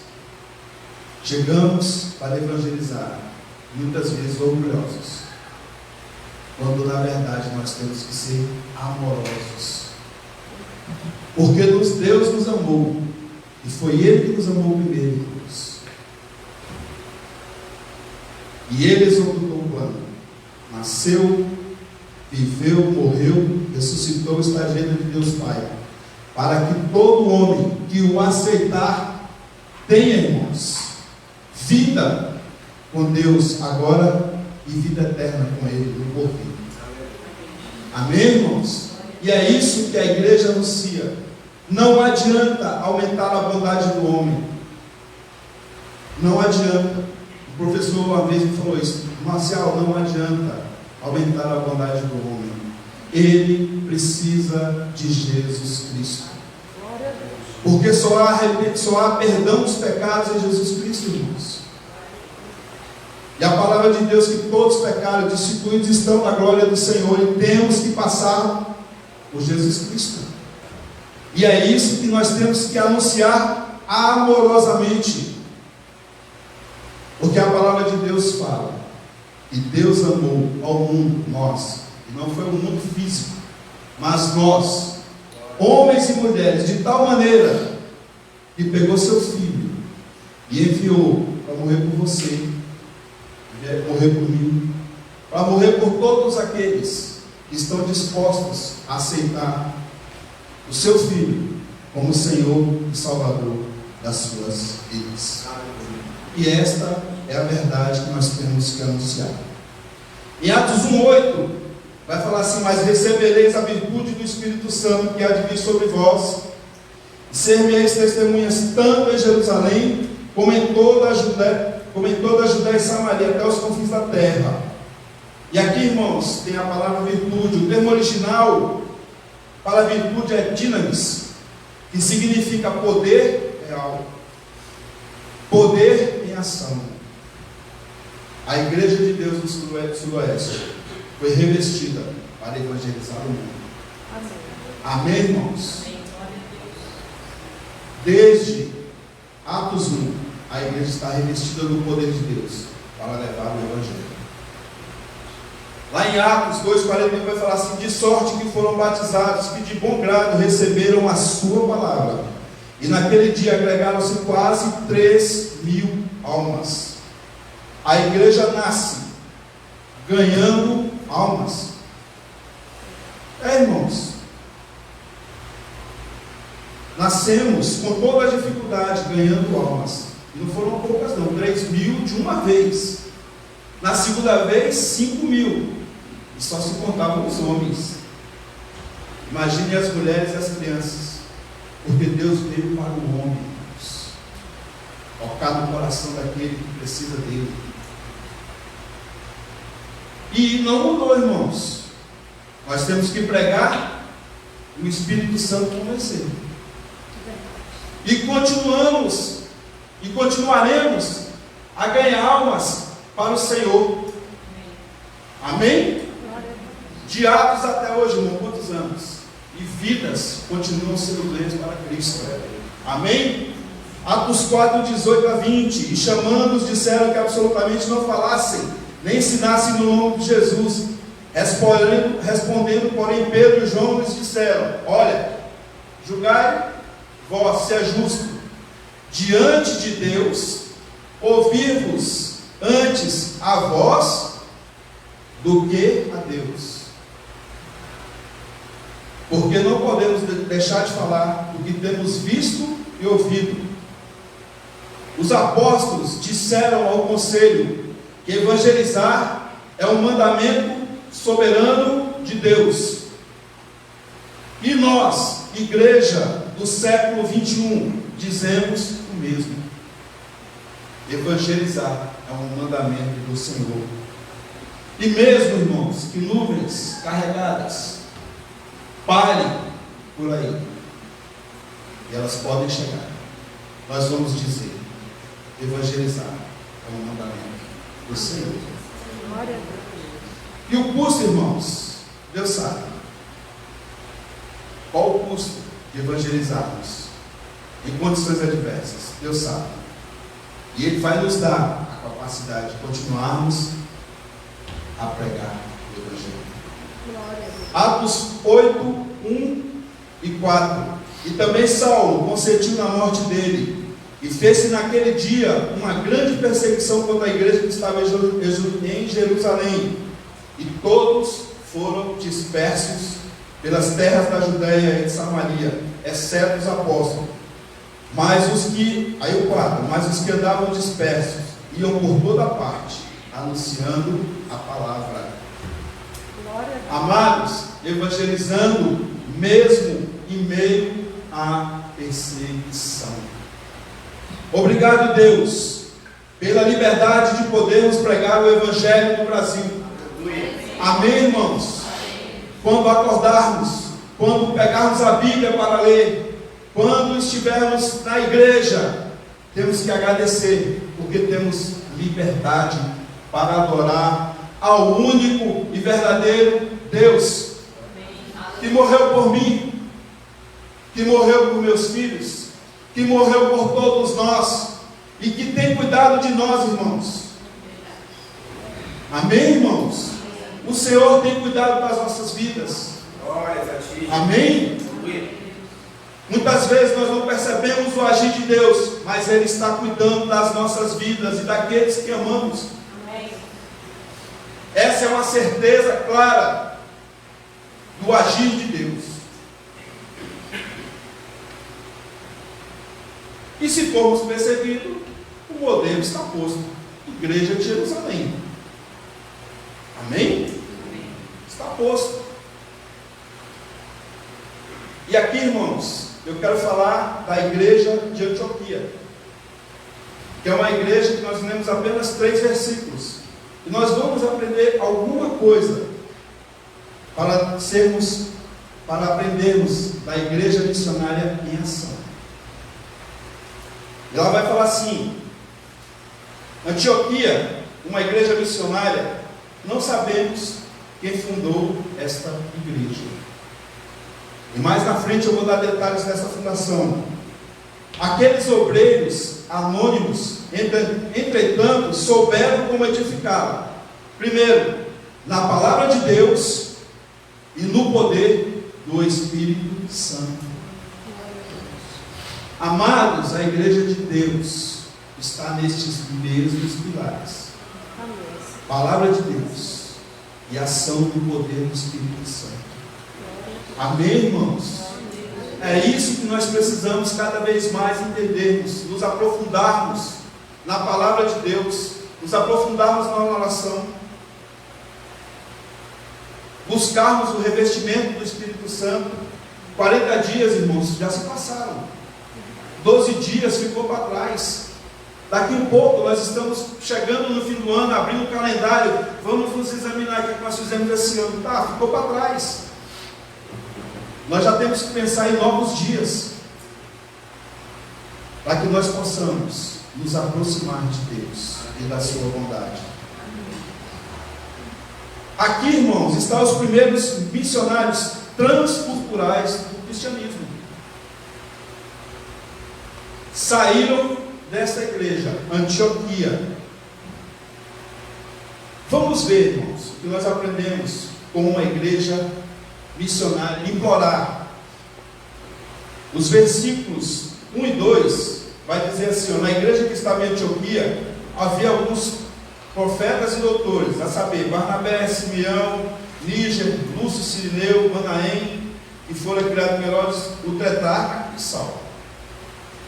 chegamos para evangelizar, muitas vezes orgulhosos, quando na verdade nós temos que ser amorosos. Porque Deus nos amou, e foi Ele que nos amou primeiro, irmãos. E Ele executou o plano. Nasceu, viveu, morreu, ressuscitou, está à direita de Deus Pai, para que todo homem que o aceitar tenha, irmãos, vida com Deus agora e vida eterna com Ele no porvir. Amém, irmãos? E é isso que a igreja anuncia. Não adianta aumentar a bondade do homem. Não adianta. O professor uma vez me falou isso: Marcial, não adianta aumentar a bondade do homem. Ele precisa de Jesus Cristo. Porque só há perdão dos pecados em Jesus Cristo, irmãos. E a palavra de Deus que todos pecaram, destituídos estão na glória do Senhor, e temos que passar por Jesus Cristo. E é isso que nós temos que anunciar amorosamente. Porque a palavra de Deus fala que Deus amou ao mundo, nós, e não foi o mundo físico, mas nós, homens e mulheres, de tal maneira que pegou seu filho e enviou para morrer por você, morrer por mim, para morrer por todos aqueles que estão dispostos a aceitar o seu filho como Senhor e Salvador das suas vidas. E esta é a verdade que nós temos que anunciar. Em Atos 1:8 vai falar assim: mas recebereis a virtude do Espírito Santo que há de vir sobre vós, e ser-me-eis testemunhas tanto em Jerusalém como em toda a Judéia e Samaria, até os confins da terra. E aqui, irmãos, tem a palavra virtude. O termo original para virtude é dinamis, que significa poder real, poder em ação. A igreja de Deus do Sudoeste foi revestida para evangelizar o mundo. Amém, irmãos? Desde Atos 1, a igreja está revestida do poder de Deus para levar o evangelho. Lá em Atos 2:41 vai falar assim: de sorte que foram batizados, que de bom grado receberam a sua palavra. E naquele dia agregaram-se quase 3.000 almas. A igreja nasce ganhando almas. Irmãos, nascemos com toda a dificuldade ganhando almas. E não foram poucas não, 3.000 de uma vez. Na segunda vez, 5.000. E só se contavam os homens. Imagine as mulheres e as crianças. Porque Deus veio para o homem. tocar no coração daquele que precisa dele. E não mudou, irmãos. Nós temos que pregar o Espírito Santo como exemplo. E continuamos e continuaremos a ganhar almas para o Senhor. Amém? De Atos até hoje, irmão, quantos anos? E vidas continuam sendo ganhas para Cristo. Amém? Atos 4, 18 a 20. E chamando-os, disseram que absolutamente não falassem, nem ensinassem no nome de Jesus. Respondendo, porém, Pedro e João lhes disseram: olha, julgai vós se é justo diante de Deus ouvir-vos antes a vós do que a Deus. Porque não podemos deixar de falar do que temos visto e ouvido. Os apóstolos disseram ao conselho que evangelizar é um mandamento soberano de Deus. E nós, igreja do século 21, dizemos o mesmo. Evangelizar é um mandamento do Senhor. E mesmo, irmãos, que nuvens carregadas parem por aí, e elas podem chegar, nós vamos dizer: evangelizar é um mandamento do Senhor. E o custo, irmãos, Deus sabe. Qual o custo de evangelizarmos em condições adversas? Deus sabe. E Ele vai nos dar a capacidade de continuarmos a pregar o Evangelho. Atos 8, 1 e 4. E também Saulo consentiu na morte dele, e fez-se naquele dia uma grande perseguição contra a igreja que estava em Jerusalém, e todos foram dispersos pelas terras da Judéia e de Samaria, exceto os apóstolos. Mas os que andavam dispersos iam por toda parte, anunciando a palavra. Amados, evangelizando mesmo em meio à perseguição. Obrigado, Deus, pela liberdade de podermos pregar o Evangelho no Brasil. Amém, irmãos? Quando acordarmos, quando pegarmos a Bíblia para ler, quando estivermos na igreja, temos que agradecer, porque temos liberdade para adorar ao único e verdadeiro Deus, que morreu por mim, que morreu por meus filhos, que morreu por todos nós, e que tem cuidado de nós, irmãos. Amém, irmãos? O Senhor tem cuidado das nossas vidas. Amém? Muitas vezes nós não percebemos o agir de Deus, mas Ele está cuidando das nossas vidas e daqueles que amamos. Essa é uma certeza clara do agir de Deus. E se formos perseguidos, o modelo está posto: Igreja de Jerusalém. Amém? Está posto. E aqui, irmãos, eu quero falar da igreja de Antioquia, que é uma igreja que nós lemos apenas 3 versículos. E nós vamos aprender alguma coisa para aprendermos da igreja missionária em ação. E ela vai falar assim: Antioquia, uma igreja missionária, não sabemos quem fundou esta igreja. E mais na frente eu vou dar detalhes dessa fundação. Aqueles obreiros anônimos, entretanto, souberam como edificá-la. Primeiro, na palavra de Deus e no poder do Espírito Santo. Amados, a igreja de Deus está nestes mesmos pilares: palavra de Deus e ação do poder do Espírito Santo. Amém, irmãos? É isso que nós precisamos cada vez mais entendermos, nos aprofundarmos na palavra de Deus, nos aprofundarmos na oração, buscarmos o revestimento do Espírito Santo. 40 dias, irmãos, já se passaram. 12 dias ficou para trás. Daqui um pouco nós estamos chegando no fim do ano, abrindo o calendário, vamos nos examinar o que nós fizemos esse ano. Tá, ficou para trás. Nós já temos que pensar em novos dias, para que nós possamos nos aproximar de Deus e da sua bondade. Aqui, irmãos, estão os primeiros missionários transculturais do cristianismo. Saíram desta igreja, Antioquia. Vamos ver, irmãos, o que nós aprendemos com uma igreja missionária, implorar. Os versículos 1 e 2 vai dizer assim, na igreja que estava em Antioquia, havia alguns profetas e doutores, a saber, Barnabé, Simeão, Níger, Lúcio, Cirineu, Manaém, que foram criados por Herodes, o tetrarca e Saulo.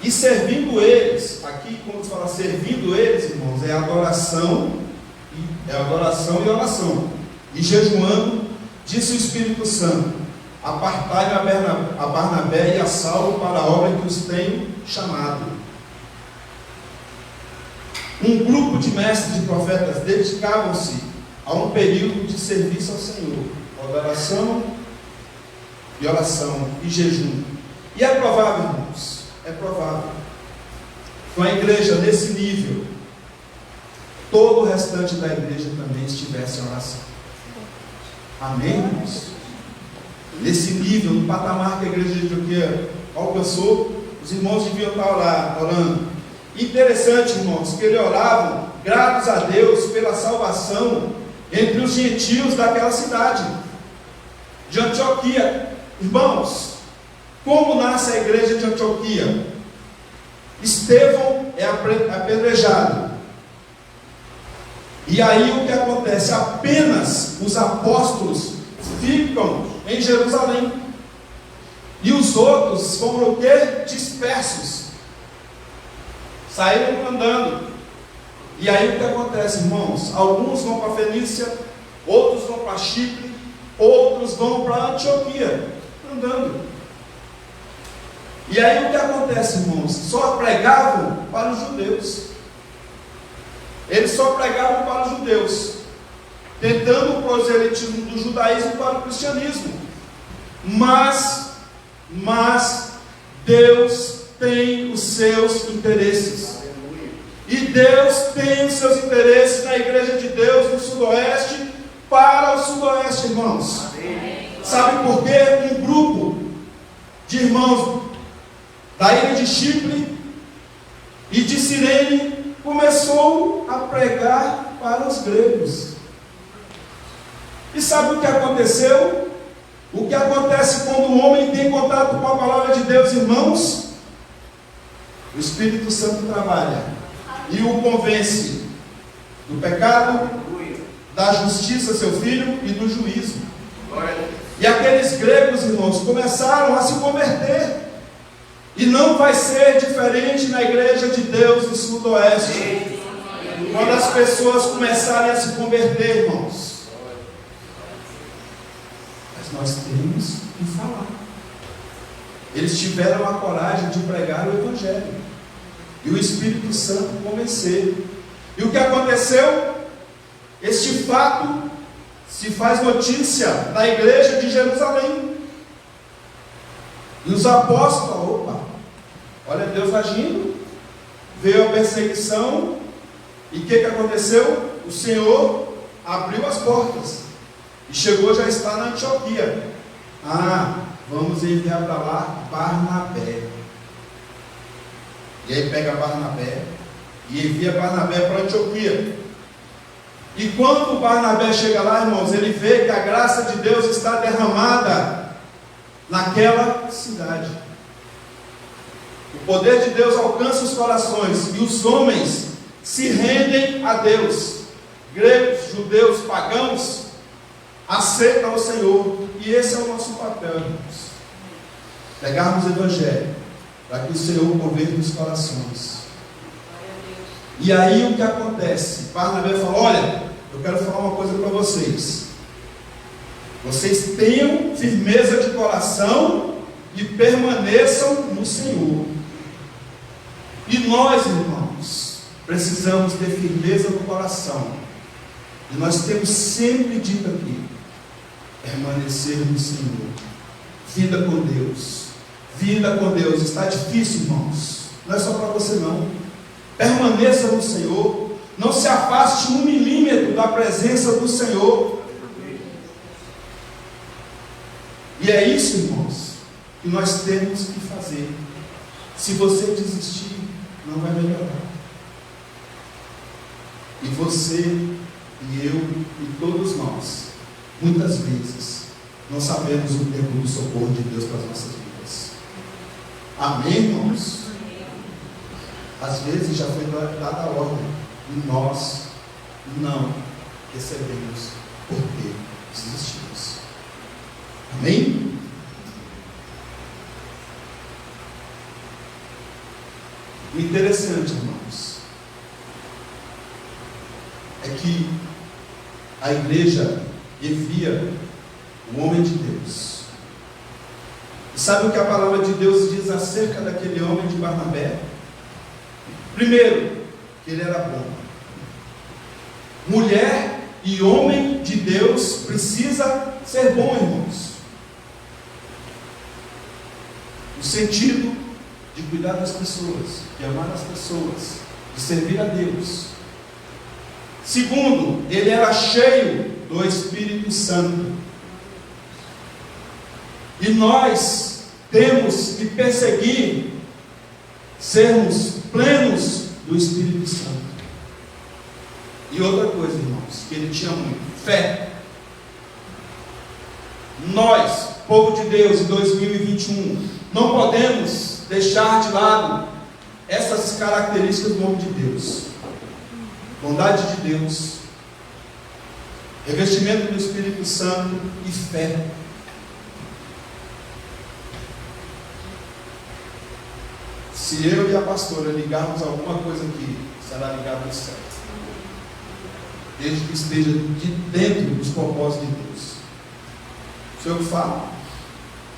E servindo eles, aqui quando se fala servindo eles, irmãos, é adoração e oração. E jejuando, disse o Espírito Santo, apartai a Barnabé e a Saulo para a obra que os tenho chamado. Um grupo de mestres e profetas dedicavam-se a um período de serviço ao Senhor, adoração e oração e jejum. E é provável, irmãos, é provável, com a igreja nesse nível, todo o restante da igreja também estivesse em oração. Amém, irmãos? Nesse nível, no patamar que a igreja de Antioquia alcançou, os irmãos deviam estar orando. Interessante, irmãos, que eles oravam gratos a Deus pela salvação entre os gentios daquela cidade de Antioquia. Irmãos, como nasce a igreja de Antioquia? Estevão é apedrejado. E aí o que acontece? Apenas os apóstolos ficam em Jerusalém. E os outros foram o quê? Dispersos. Saíram andando. E aí o que acontece, irmãos? Alguns vão para a Fenícia, outros vão para Chipre, outros vão para Antioquia, andando. E aí o que acontece, irmãos? Só pregavam para os judeus. Eles só pregavam para os judeus, tentando o proselitismo do judaísmo para o cristianismo. Mas Deus tem os seus interesses. E Deus tem os seus interesses na igreja de Deus no sudoeste, para o sudoeste, irmãos. Sabe por quê? Um grupo de irmãos da ilha de Chipre e de Cirene começou a pregar para os gregos. E sabe o que aconteceu? O que acontece quando o homem tem contato com a palavra de Deus, irmãos? O Espírito Santo trabalha e o convence do pecado, da justiça, seu filho, e do juízo. E aqueles gregos, irmãos, começaram a se converter. E não vai ser diferente na igreja de Deus no sudoeste. Quando as pessoas começarem a se converter, irmãos. Mas nós temos que falar. Eles tiveram a coragem de pregar o Evangelho. E o Espírito Santo convenceu. E o que aconteceu? Este fato se faz notícia na igreja de Jerusalém. E os apóstolos, olha Deus agindo, veio a perseguição, e o que aconteceu? O Senhor abriu as portas, e chegou, já está na Antioquia. Vamos enviar para lá Barnabé. E aí pega Barnabé, e envia Barnabé para Antioquia. E quando Barnabé chega lá, irmãos, ele vê que a graça de Deus está derramada naquela cidade. O poder de Deus alcança os corações e os homens se rendem a Deus. Gregos, judeus, pagãos aceitam o Senhor. E esse é o nosso papel, irmãos. Pegarmos o Evangelho para que o Senhor converta os corações. E aí o que acontece? Barnabé fala: olha, eu quero falar uma coisa para vocês. Vocês tenham firmeza de coração e permaneçam no Senhor. E nós, irmãos, precisamos ter firmeza no coração. E nós temos sempre dito aqui: permanecer no Senhor. Vida com Deus. Vida com Deus. Está difícil, irmãos. Não é só para você não. Permaneça no Senhor. Não se afaste 1 milímetro da presença do Senhor. E é isso, irmãos, que nós temos que fazer. Se você desistir, não vai melhorar. E você, e eu, e todos nós, muitas vezes, não sabemos o tempo do socorro de Deus para as nossas vidas. Amém, irmãos? Às vezes já foi dada a ordem, e nós não recebemos porque desistimos. Amém? O interessante, irmãos, é que a igreja envia o homem de Deus. E sabe o que a palavra de Deus diz acerca daquele homem de Barnabé? Primeiro, que ele era bom. Mulher e homem de Deus precisa ser bom, irmãos. No sentido de cuidar das pessoas, de amar as pessoas, de servir a Deus. Segundo, ele era cheio do Espírito Santo. E nós temos que perseguir sermos plenos do Espírito Santo. E outra coisa, irmãos, que ele tinha muito: fé. Nós, povo de Deus, em 2021, não podemos deixar de lado essas características do homem de Deus: bondade de Deus, revestimento do Espírito Santo e fé. Se eu e a pastora ligarmos alguma coisa aqui, será ligado ao céu, desde que esteja de dentro dos propósitos de Deus. Isso eu falo,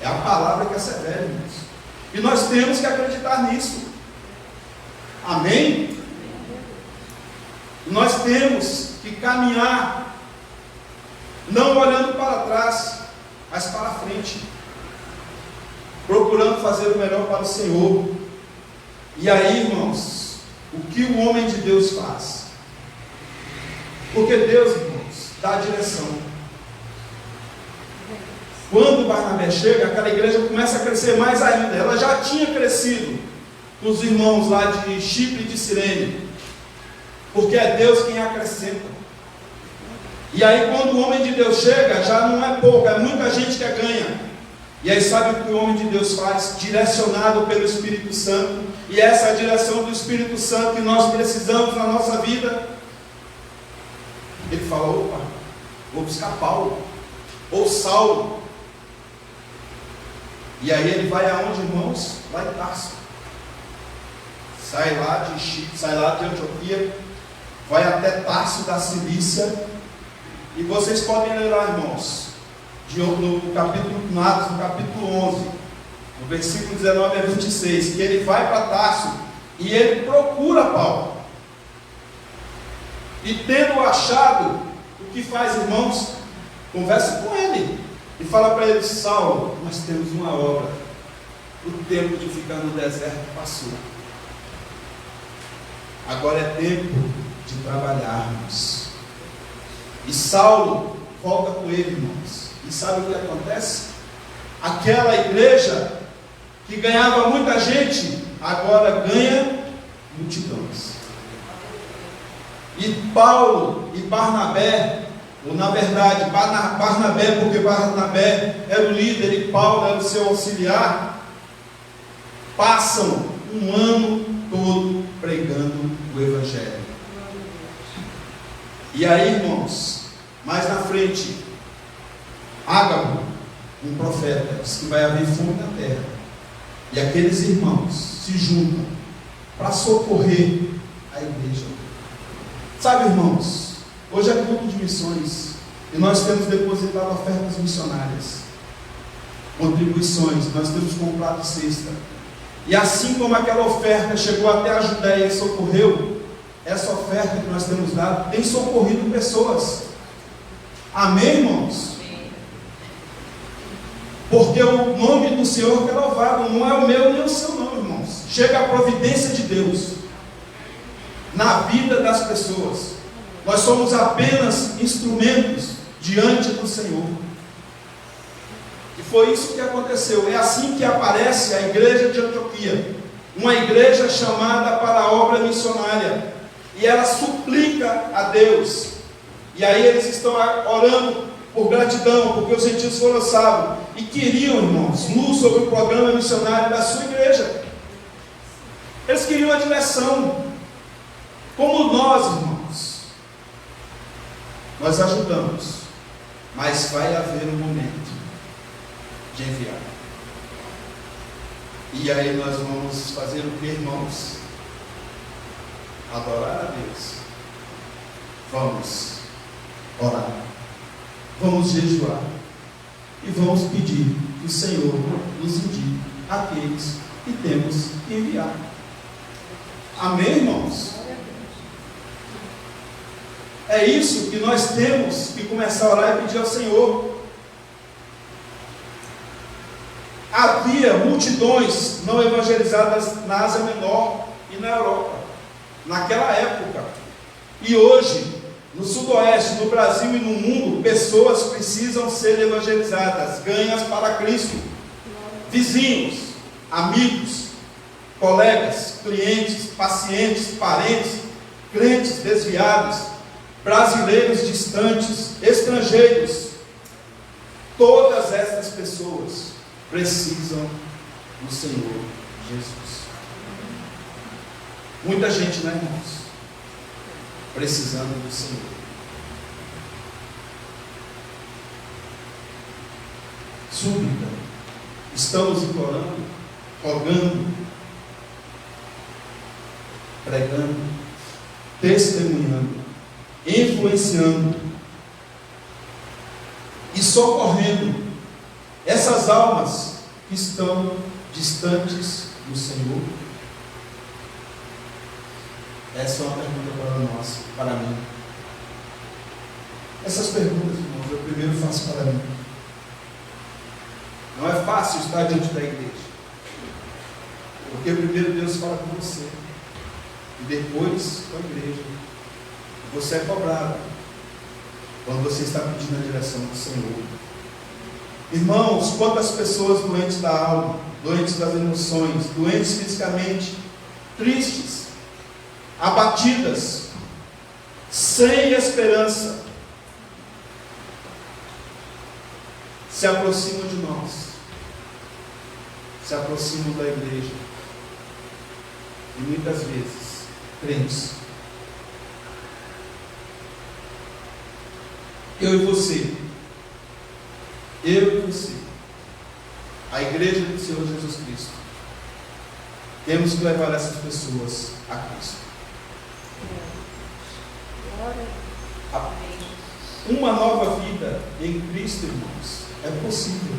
é a palavra que assevera, irmãos. E nós temos que acreditar nisso. Amém? Nós temos que caminhar, não olhando para trás, mas para frente, procurando fazer o melhor para o Senhor. E aí, irmãos, o que o homem de Deus faz? Porque Deus, irmãos, dá a direção. Quando Barnabé chega, aquela igreja começa a crescer mais ainda. Ela já tinha crescido com os irmãos lá de Chipre e de Cirene, porque é Deus quem acrescenta. E aí, quando o homem de Deus chega, já não é pouco, é muita gente que ganha. E aí, sabe o que o homem de Deus faz? Direcionado pelo Espírito Santo. E essa é a direção do Espírito Santo que nós precisamos na nossa vida. Ele fala: opa, vou buscar Paulo ou Saulo. E aí ele vai aonde, irmãos? Lá em Tarso. Sai lá de Chipre, sai lá de Antioquia, vai até Tarso da Cilícia. E vocês podem ler lá, irmãos, no capítulo 11, no versículo 19 a 26, que ele vai para Tarso e ele procura Paulo. E tendo achado, o que faz, irmãos? Conversa com ele e fala para ele: Saulo, nós temos uma obra, o tempo de ficar no deserto passou, agora é tempo de trabalharmos. E Saulo volta com ele, irmãos, e sabe o que acontece? Aquela igreja que ganhava muita gente, agora ganha multidões. E Paulo e Barnabé, ou na verdade Barnabé, porque Barnabé era o líder e Paulo era o seu auxiliar, passam um ano todo pregando o Evangelho. E aí, irmãos, mais na frente, Ágabo, um profeta, diz que vai haver fome na terra. E aqueles irmãos se juntam para socorrer a igreja. Sabe, irmãos, hoje é culto de missões e nós temos depositado ofertas missionárias, contribuições, nós temos comprado cesta. E assim como aquela oferta chegou até a Judéia e socorreu, essa oferta que nós temos dado tem socorrido pessoas. Amém, irmãos? Porque o nome do Senhor que é louvado, não é o meu nem o seu nome, irmãos. Chega a providência de Deus na vida das pessoas. Nós somos apenas instrumentos diante do Senhor. E foi isso que aconteceu. É assim que aparece a igreja de Antioquia, uma igreja chamada para a obra missionária, e ela suplica a Deus. E aí eles estão orando por gratidão, porque os gentios foram salvos e queriam, irmãos, luz sobre o programa missionário da sua igreja. Eles queriam a direção. Como nós, irmãos, nós ajudamos, mas vai haver um momento de enviar. E aí nós vamos fazer o que, irmãos? Adorar a Deus. Vamos orar, vamos jejuar e vamos pedir que o Senhor nos indique aqueles que temos que enviar. Amém, irmãos? É isso que nós temos que começar a orar e pedir ao Senhor. Havia multidões não evangelizadas na Ásia Menor e na Europa, naquela época. E hoje, no Sudoeste, no Brasil e no mundo, pessoas precisam ser evangelizadas, ganhas para Cristo. Vizinhos, amigos, colegas, clientes, pacientes, parentes, crentes desviados, brasileiros distantes, estrangeiros. Todas estas pessoas precisam do Senhor Jesus. Muita gente, né, irmãos? Precisando do Senhor. Súplica. Estamos implorando, rogando, pregando, testemunhando, influenciando e socorrendo essas almas que estão distantes do Senhor. Essa é uma pergunta para nós, para mim. Essas perguntas, irmãos, eu primeiro faço para mim. Não é fácil estar diante da igreja, porque primeiro Deus fala com você e depois com a igreja. Você é cobrado quando você está pedindo a direção do Senhor. Irmãos, quantas pessoas doentes da alma, doentes das emoções, doentes fisicamente, tristes, abatidas, sem esperança, se aproximam de nós, se aproximam da igreja, e muitas vezes, crentes. Eu e você, a igreja do Senhor Jesus Cristo, temos que levar essas pessoas a Cristo. Uma nova vida em Cristo, irmãos, é possível.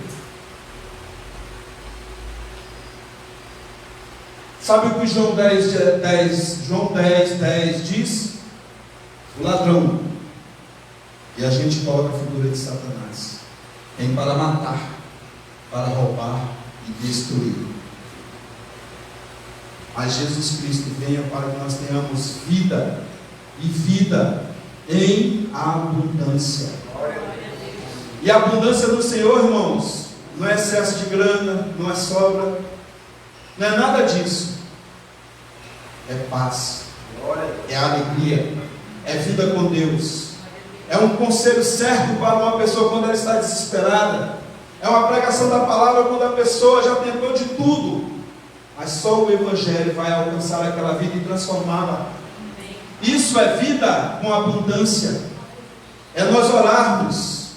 Sabe o que João 10 diz? O ladrão. E a gente coloca a figura de Satanás. Vem para matar, para roubar e destruir. Mas Jesus Cristo venha para que nós tenhamos vida, e vida em abundância. E a abundância do Senhor, irmãos, não é excesso de grana, não é sobra, não é nada disso. É paz, é alegria, é vida com Deus, é um conselho certo para uma pessoa quando ela está desesperada, é uma pregação da palavra quando a pessoa já tentou de tudo, mas só o Evangelho vai alcançar aquela vida e transformá-la. Isso é vida com abundância. É nós orarmos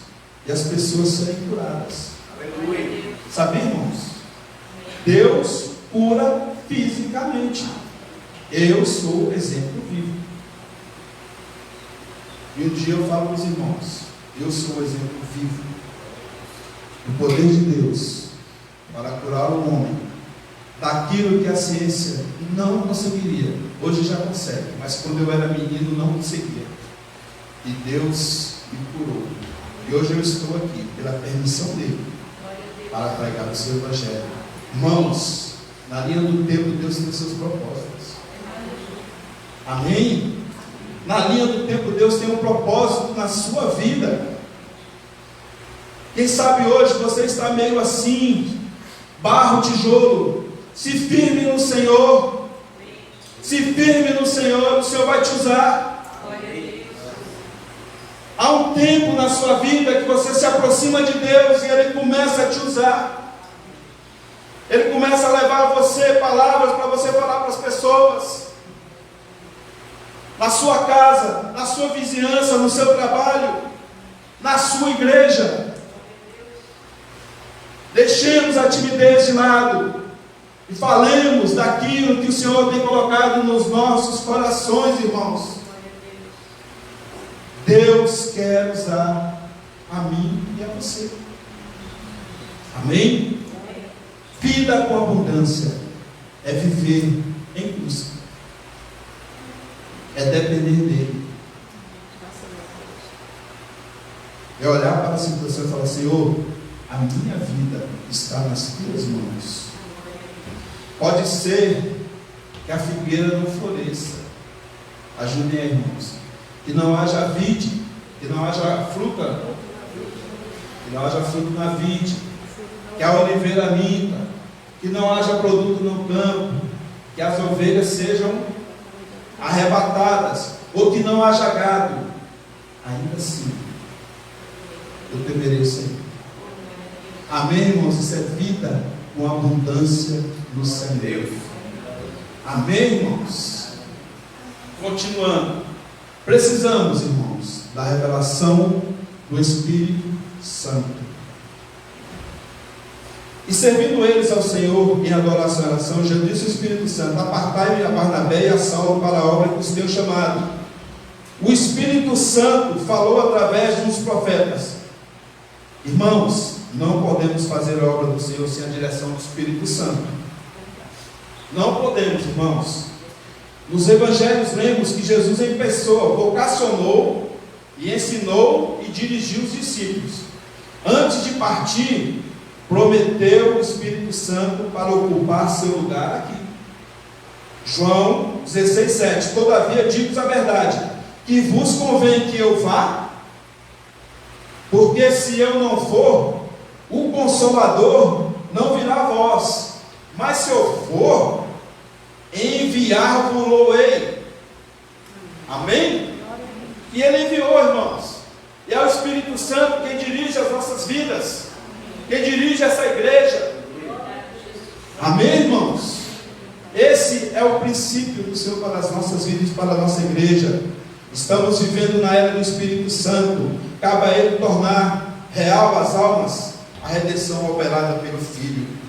e as pessoas serem curadas. Aleluia. Sabe, irmãos? Deus cura fisicamente. Eu sou exemplo vivo. E um dia eu falo para os irmãos, eu sou o exemplo vivo do poder de Deus para curar o homem daquilo que a ciência não conseguiria. Hoje já consegue, mas quando eu era menino não conseguia. E Deus me curou. E hoje eu estou aqui, pela permissão dele, para pregar o seu evangelho. Irmãos, na linha do tempo, Deus tem seus propósitos. Amém? Na linha do tempo, Deus tem um propósito na sua vida. Quem sabe hoje você está meio assim, barro, tijolo. Se firme no Senhor. Se firme no Senhor, o Senhor vai te usar. Há um tempo na sua vida que você se aproxima de Deus e Ele começa a te usar. Ele começa a levar a você palavras para você falar para as pessoas. Na sua casa, na sua vizinhança, no seu trabalho, na sua igreja. Deixemos a timidez de lado e falemos daquilo que o Senhor tem colocado nos nossos corações, irmãos. Deus quer usar a mim e a você. Amém? Vida com abundância é viver em busca. É depender dele. É olhar para a situação e falar: Senhor, a minha vida está nas tuas mãos. Pode ser que a figueira não floresça. Ajudem aí, irmãos. Que não haja vide, que não haja fruta, que não haja fruto na vide, que a oliveira minta, que não haja produto no campo, que as ovelhas sejam arrebatadas, ou que não haja gado. Ainda assim, eu temerei o Senhor. Amém, irmãos? Isso é vida com abundância no Senhor. Amém, irmãos? Continuando. Precisamos, irmãos, da revelação do Espírito Santo. E servindo eles ao Senhor em adoração e oração, já disse o Espírito Santo: apartai-me a Barnabé e a Saulo para a obra que os tenho chamado. O Espírito Santo falou através de uns profetas. Irmãos, não podemos fazer a obra do Senhor sem a direção do Espírito Santo. Não podemos, irmãos. Nos evangelhos lemos que Jesus em pessoa vocacionou e ensinou e dirigiu os discípulos. Antes de partir, prometeu o Espírito Santo para ocupar seu lugar aqui. João 16,7: todavia digo-vos a verdade, que vos convém que eu vá, porque se eu não for, o Consolador não virá a vós, mas se eu for, enviar-vos-ei. Amém? E Ele enviou, irmãos. E é o Espírito Santo quem dirige as nossas vidas, quem dirige essa igreja. Amém, irmãos? Esse é o princípio do Senhor para as nossas vidas, para a nossa igreja. Estamos vivendo na era do Espírito Santo. Cabe a Ele tornar real as almas, a redenção operada pelo Filho.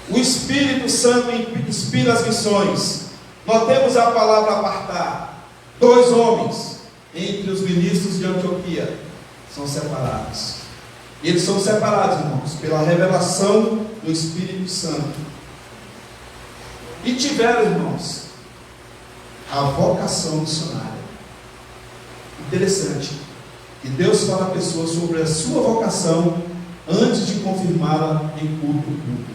O Espírito Santo inspira as missões. Notemos a palavra apartar. 2 homens entre os ministros de Antioquia são separados. Eles são separados, irmãos, pela revelação do Espírito Santo. E tiveram, irmãos, a vocação missionária. Interessante que Deus fala a pessoa sobre a sua vocação antes de confirmá-la em culto público.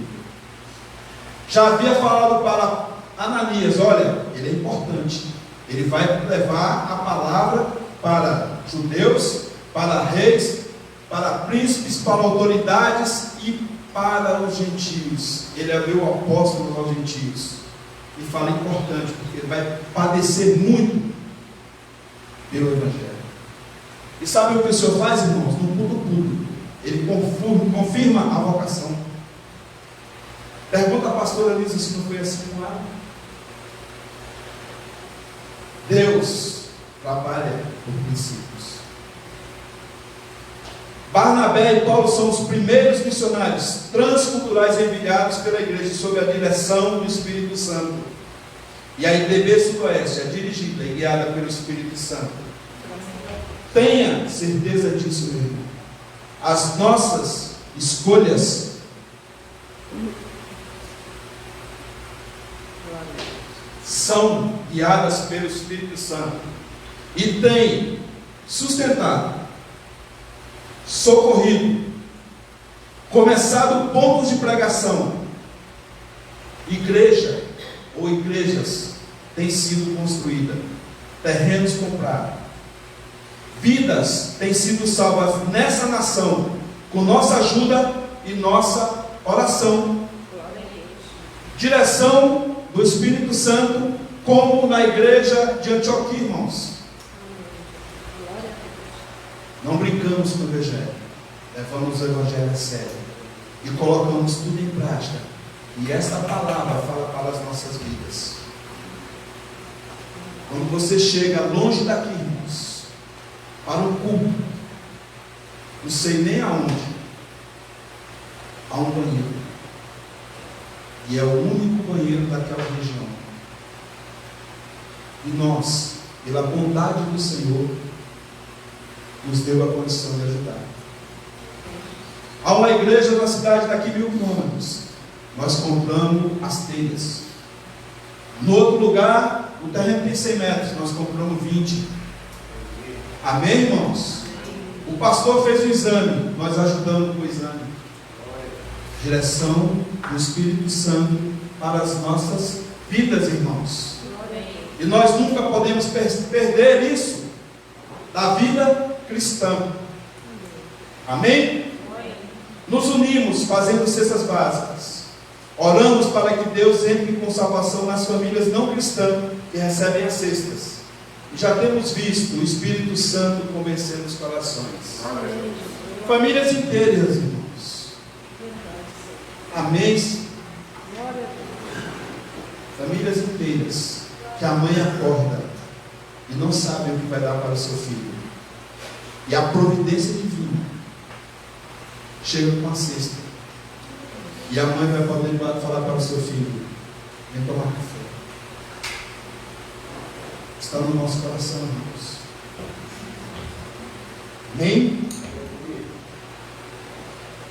Já havia falado para Ananias: olha, ele é importante, ele vai levar a palavra para judeus, para reis, para príncipes, para autoridades e para os gentios. Ele abriu o apóstolo aos gentios. E fala importante, porque ele vai padecer muito pelo Evangelho. E sabe o que o Senhor faz, irmãos? No culto público, ele confirma a vocação. Pergunta a pastora Elisa se não foi assim com ela. Deus trabalha por princípios. Barnabé e Paulo são os primeiros missionários transculturais enviados pela igreja sob a direção do Espírito Santo. E a IDB Sudoeste é dirigida e guiada pelo Espírito Santo. Tenha certeza disso, meu irmão. As nossas escolhas são guiadas pelo Espírito Santo e têm sustentado, socorrido, começado pontos de pregação, igreja ou igrejas têm sido construídas, terrenos comprados, vidas têm sido salvas nessa nação, com nossa ajuda e nossa oração. Direção do Espírito Santo, como na igreja de Antioquia, irmãos. Não brincamos com o Evangelho, levamos o Evangelho a sério e colocamos tudo em prática. E esta palavra fala para as nossas vidas. Quando você chega longe daqui, irmãos, para um culto, não sei nem aonde, há um banheiro. E é o único banheiro daquela região. E nós, pela bondade do Senhor, nos deu a condição de ajudar. Há uma igreja na cidade daqui 1000 quilômetros. Nós compramos as telhas. No outro lugar, o terreno tem 100 metros. Nós compramos 20. Amém, irmãos? O pastor fez o exame. Nós ajudamos com o exame. Direção do Espírito Santo para as nossas vidas, irmãos. E nós nunca podemos perder isso da vida cristã. Amém? Nos unimos fazendo cestas básicas. Oramos para que Deus entre com salvação nas famílias não cristãs que recebem as cestas. E já temos visto o Espírito Santo convencendo os corações. Famílias inteiras, irmãos. Amém? Famílias inteiras que a mãe acorda e não sabe o que vai dar para o seu filho. E a providência divina chega com a cesta. E a mãe vai poder falar para o seu filho: vem tomar café. Está no nosso coração, irmãos. Amém?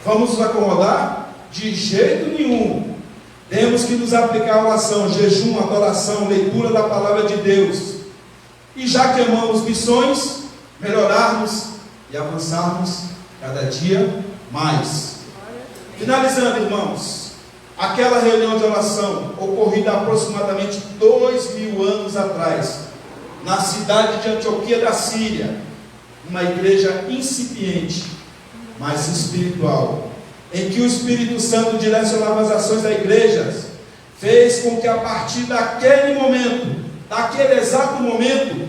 Vamos nos acomodar? De jeito nenhum. Temos que nos aplicar a oração, jejum, adoração, leitura da palavra de Deus. E já que amamos missões, melhorarmos e avançarmos cada dia mais. Finalizando, irmãos, aquela reunião de oração ocorrida há aproximadamente 2000 anos atrás, na cidade de Antioquia da Síria, uma igreja incipiente, mas espiritual, em que o Espírito Santo direcionava as ações da igreja, fez com que a partir daquele momento, daquele exato momento,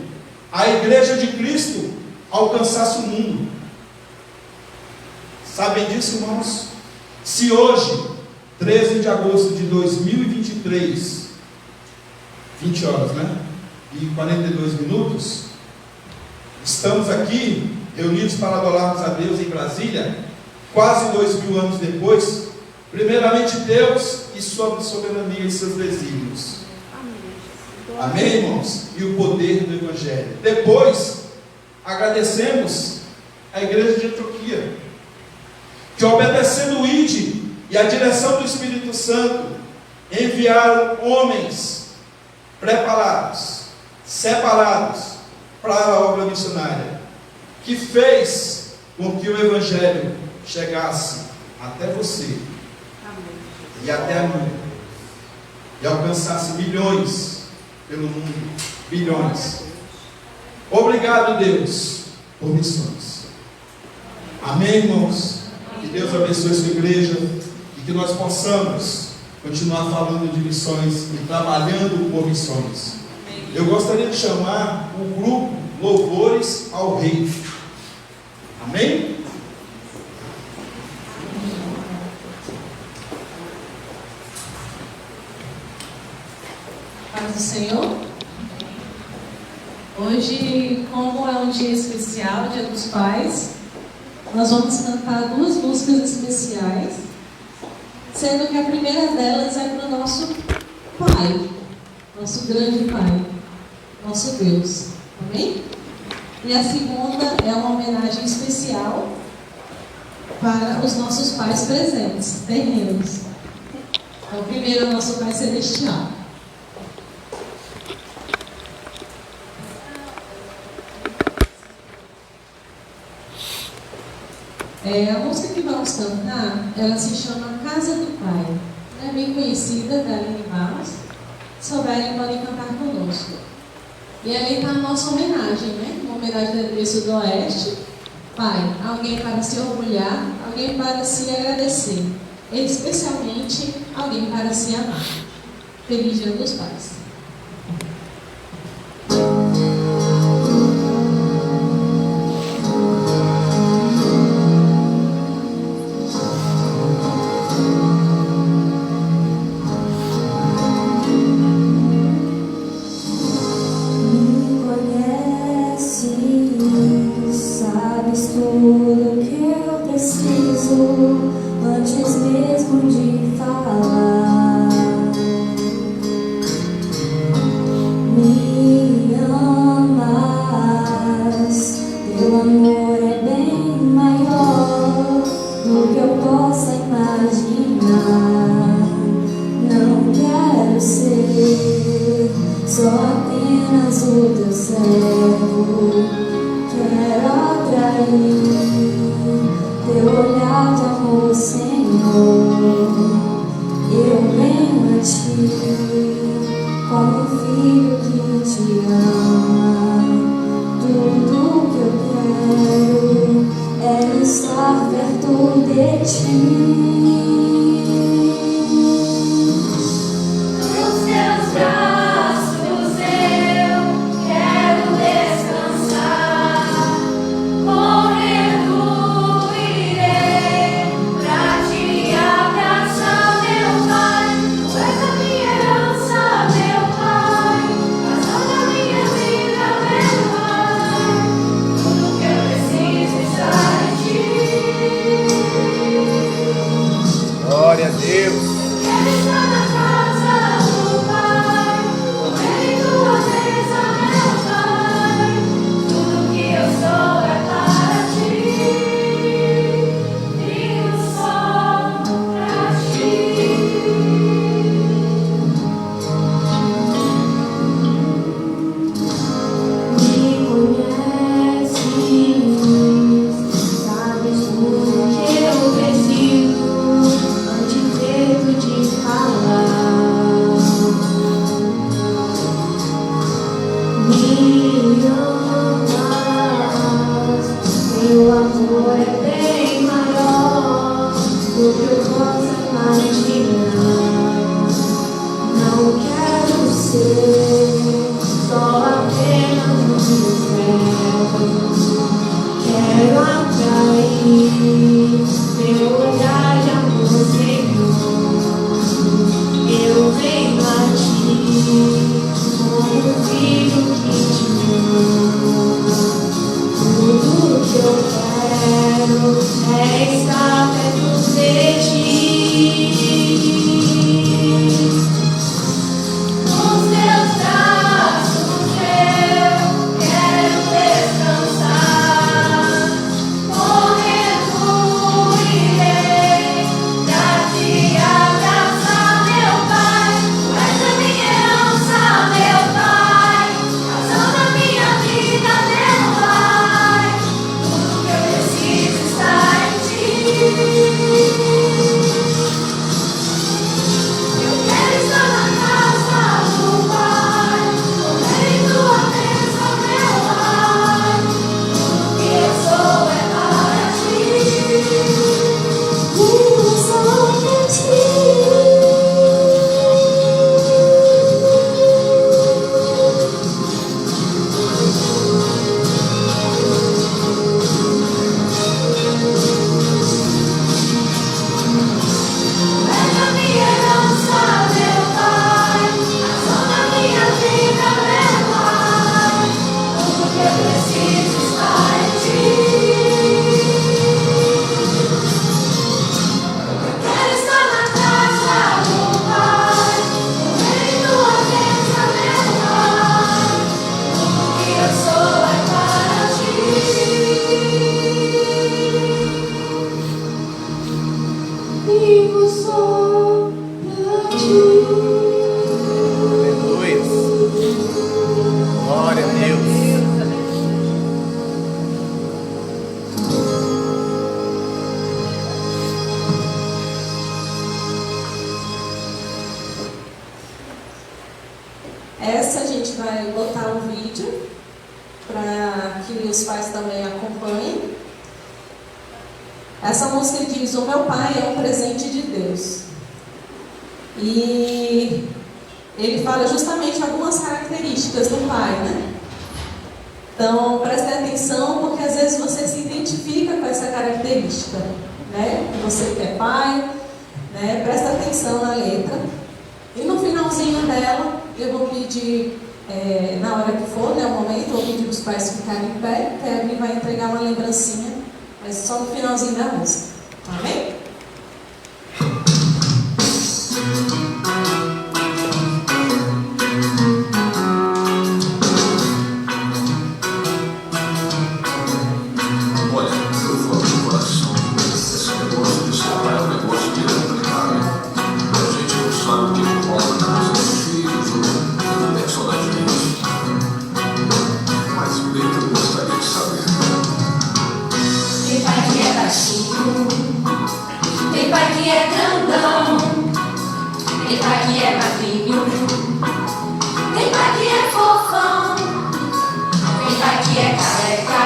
a igreja de Cristo alcançasse o mundo. Sabem disso, irmãos? Se hoje, 13 de agosto de 2023, 20 horas, né? E 42 minutos, estamos aqui reunidos para adorarmos a Deus em Brasília, quase 2000 anos depois, primeiramente Deus e sua soberania e seus desígnios. Amém, irmãos? E o poder do Evangelho. Depois, agradecemos a igreja de Antioquia, que obedecendo o ID e a direção do Espírito Santo, enviaram homens preparados, separados para a obra missionária, que fez com que o Evangelho chegasse até você e até a mim, e alcançasse milhões pelo mundo, bilhões. Obrigado, Deus, por missões. Amém, irmãos? Que Deus abençoe sua igreja e que nós possamos continuar falando de missões e trabalhando por missões. Eu gostaria de chamar o grupo Louvores ao Rei. Amém? Paz do Senhor. Hoje, como é um dia especial, Dia dos Pais, nós vamos cantar 2 músicas especiais, sendo que a primeira delas é para o nosso Pai, nosso grande Pai, nosso Deus. Amém? E a segunda é uma homenagem especial para os nossos pais presentes, terrenos. Então, primeiro, o nosso Pai Celestial. A música que vamos cantar, ela se chama Casa do Pai. É bem conhecida, da Aline Barros. Se souberem, podem cantar conosco. E ali está a nossa homenagem, né? Uma homenagem da Igreja Sudoeste. Pai, alguém para se orgulhar, alguém para se agradecer. E especialmente, alguém para se amar. Feliz Dia dos Pais. Antes mesmo de falar, me amas. Teu amor é bem maior do que eu possa imaginar. Não quero ser só apenas o teu servo. Quero atrair teu olhar de amor, Senhor. Eu venho a ti como um filho que te ama. Tudo que eu quero é estar perto de ti. Nos teus braços eu quero descansar. Correndo irei pra te abraçar, meu Pai. Tu és a minha herança, meu Pai. Razão da minha vida, meu Pai. Tudo que eu preciso está em ti. Glória a Deus. Quero estar na casa do Pai, comer em tua mesa, meu Pai. Tudo que eu sou é para ti, vivo só pra ti. Me conheces, sabes tudo que eu preciso antes mesmo de falar. Me amas, teu amor é bem maior do que eu posso imaginar. Não quero ser só apenas um servo. Quero atrair teu olhar de amor, Senhor. Eu venho a ti como um filho que te vai botar um vídeo para que os pais também acompanhem. Essa música diz: o meu pai é um presente de Deus. E ele fala justamente algumas características do pai, né? Então, prestem atenção, porque às vezes você se identifica com essa característica, né? Você que é pai, né? Presta atenção na letra. E no finalzinho dela, eu vou pedir, na hora que for, né, o momento, eu vou pedir para os pais ficarem em pé, que a Evelyn vai entregar uma lembrancinha, mas só no finalzinho da música. Amém? Tem pai que é grandão, tem pai que é magrinho, tem pai que é fofão, tem pai que é careca,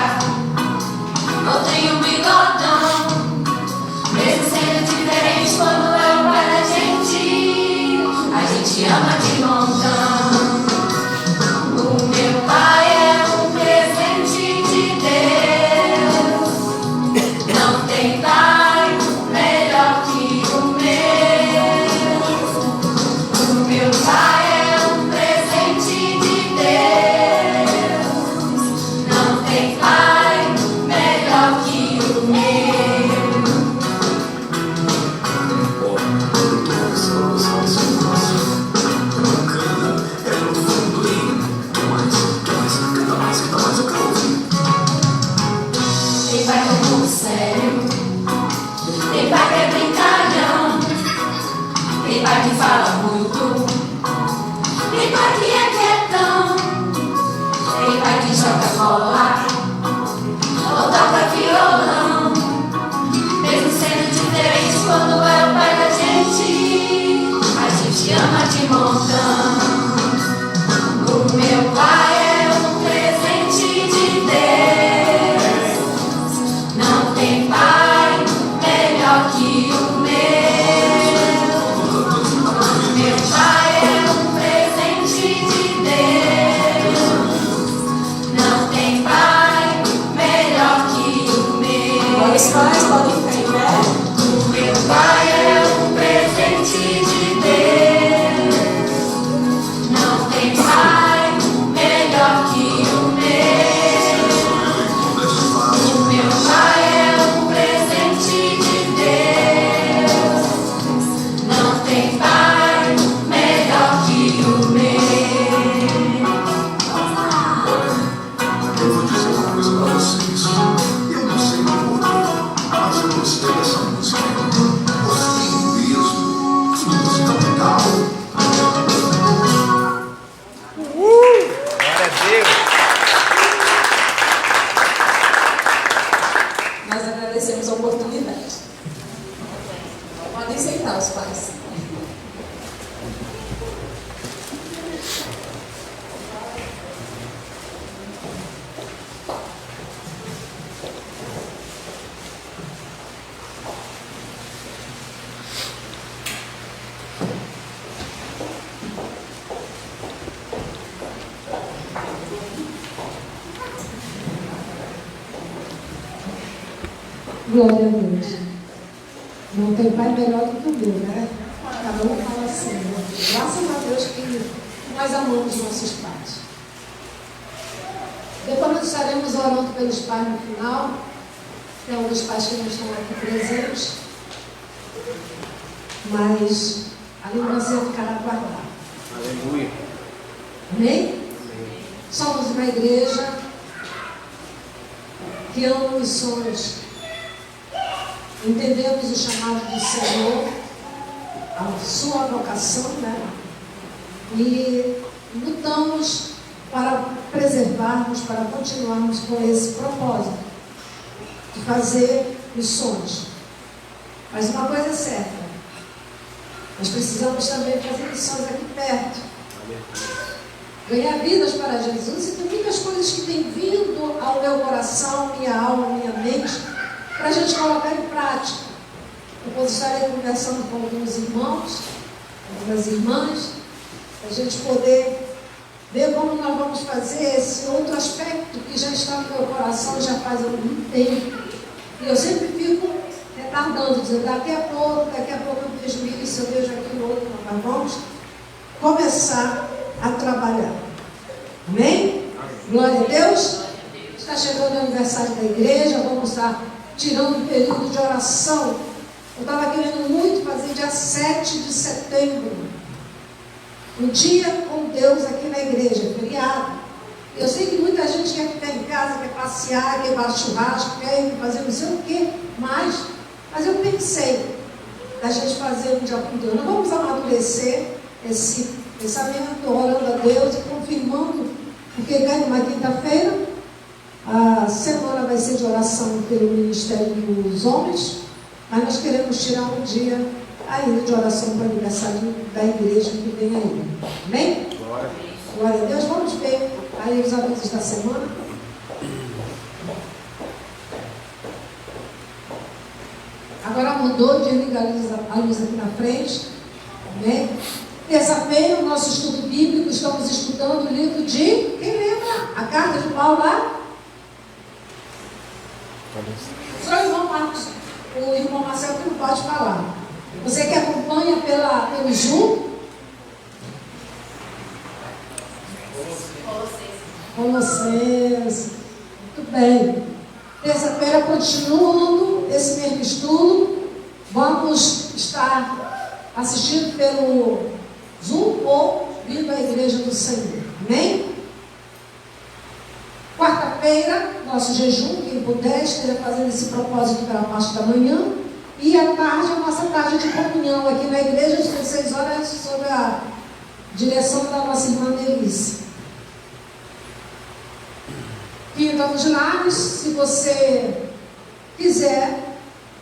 ou tem um bigodão. Mesmo sendo diferente, quando é o pai da gente, a gente ama de montão. O meu pai é um presente de Deus, não tem pai melhor que o meu. O meu pai é um presente de Deus, não tem pai melhor que o meu. Tem pai que é muito sério, tem pai que é brincalhão, tem pai que fala muito, tem pai que é quietão, tem pai que joga bola ou toca violão. Mesmo sendo diferente, quando é o pai da gente, a gente ama de montão. O meu pai é um presente de Deus, não tem pai melhor que o meu. O meu pai é um presente de Deus, não tem pai melhor que o meu. Agora os pais podem ficar em pé. O meu pai é um presente de Deus, não tem pai melhor que o meu. O meu pai é um presente de Deus, não tem pai melhor que o meu. Eu vou dizer uma coisa pra vocês. Eu não sei porquê, mas eu gostei dessa música. Gostei mesmo. Que música legal. Glória a Deus. Nós agradecemos a oportunidade. Podem sentar os pais. Glória a Deus. Não tem pai melhor do que o meu, né? Cada um fala assim, né? Graças a Deus que nós amamos nossos pais. Depois nós estaremos orando pelos pais no final. Tem alguns pais que não estão aqui presentes. Mas a lembrança ficará guardada. Aleluia. Amém? Somos uma igreja que ama os sonhos. Entendemos o chamado do Senhor, a sua vocação, né? E lutamos para preservarmos, para continuarmos com esse propósito de fazer os sonhos. Mas uma coisa é certa, nós precisamos também fazer missões aqui perto. ganhar vidas para Jesus, e tem muitas coisas que têm vindo ao meu coração, minha alma, minha mente, para a gente colocar em prática. Depois estarei conversando com alguns irmãos, algumas irmãs, para a gente poder ver como nós vamos fazer esse outro aspecto que já está no meu coração já faz algum tempo. E eu sempre fico retardando, dizendo, daqui a pouco eu vejo isso, eu vejo aquilo outro, mas vamos começar a trabalhar. Amém? Glória a Deus. Está chegando o aniversário da igreja, vamos estar tirando um período de oração. Eu estava querendo muito fazer dia 7 de setembro, um dia com Deus aqui na igreja, feriado. Eu sei que muita gente quer ficar em casa, quer passear, quer ir para churrasco, quer ir fazer não sei o quê, mas eu pensei da gente fazer um dia com Deus. Nós vamos amadurecer esse pensamento, orando a Deus e confirmando, porque cai numa quinta-feira, a semana vai ser de oração pelo Ministério dos Homens, mas nós queremos tirar um dia ainda de oração para o aniversário da igreja que vem aí. Amém? Glória a Deus. Vamos ver aí os avisos da semana. Agora mudou de ligar a luz aqui na frente. Amém? Terça-feira, o nosso estudo bíblico, estamos estudando o livro de... Quem lembra? A carta de Paulo lá? Só o irmão Marcos, o irmão Marcelo que não pode falar. Você que acompanha pelo Zoom? Colossenses. Muito bem. Terça-feira, continuando esse mesmo estudo, vamos estar assistindo pelo Zoom ou vindo à igreja do Senhor. Amém? Quarta-feira, nosso jejum, quem puder, esteja fazendo esse propósito pela parte da manhã. E à tarde, a nossa tarde de comunhão aqui na igreja, às 16 horas, sob a direção da nossa irmã Denise. Quinta nos lares, se você quiser,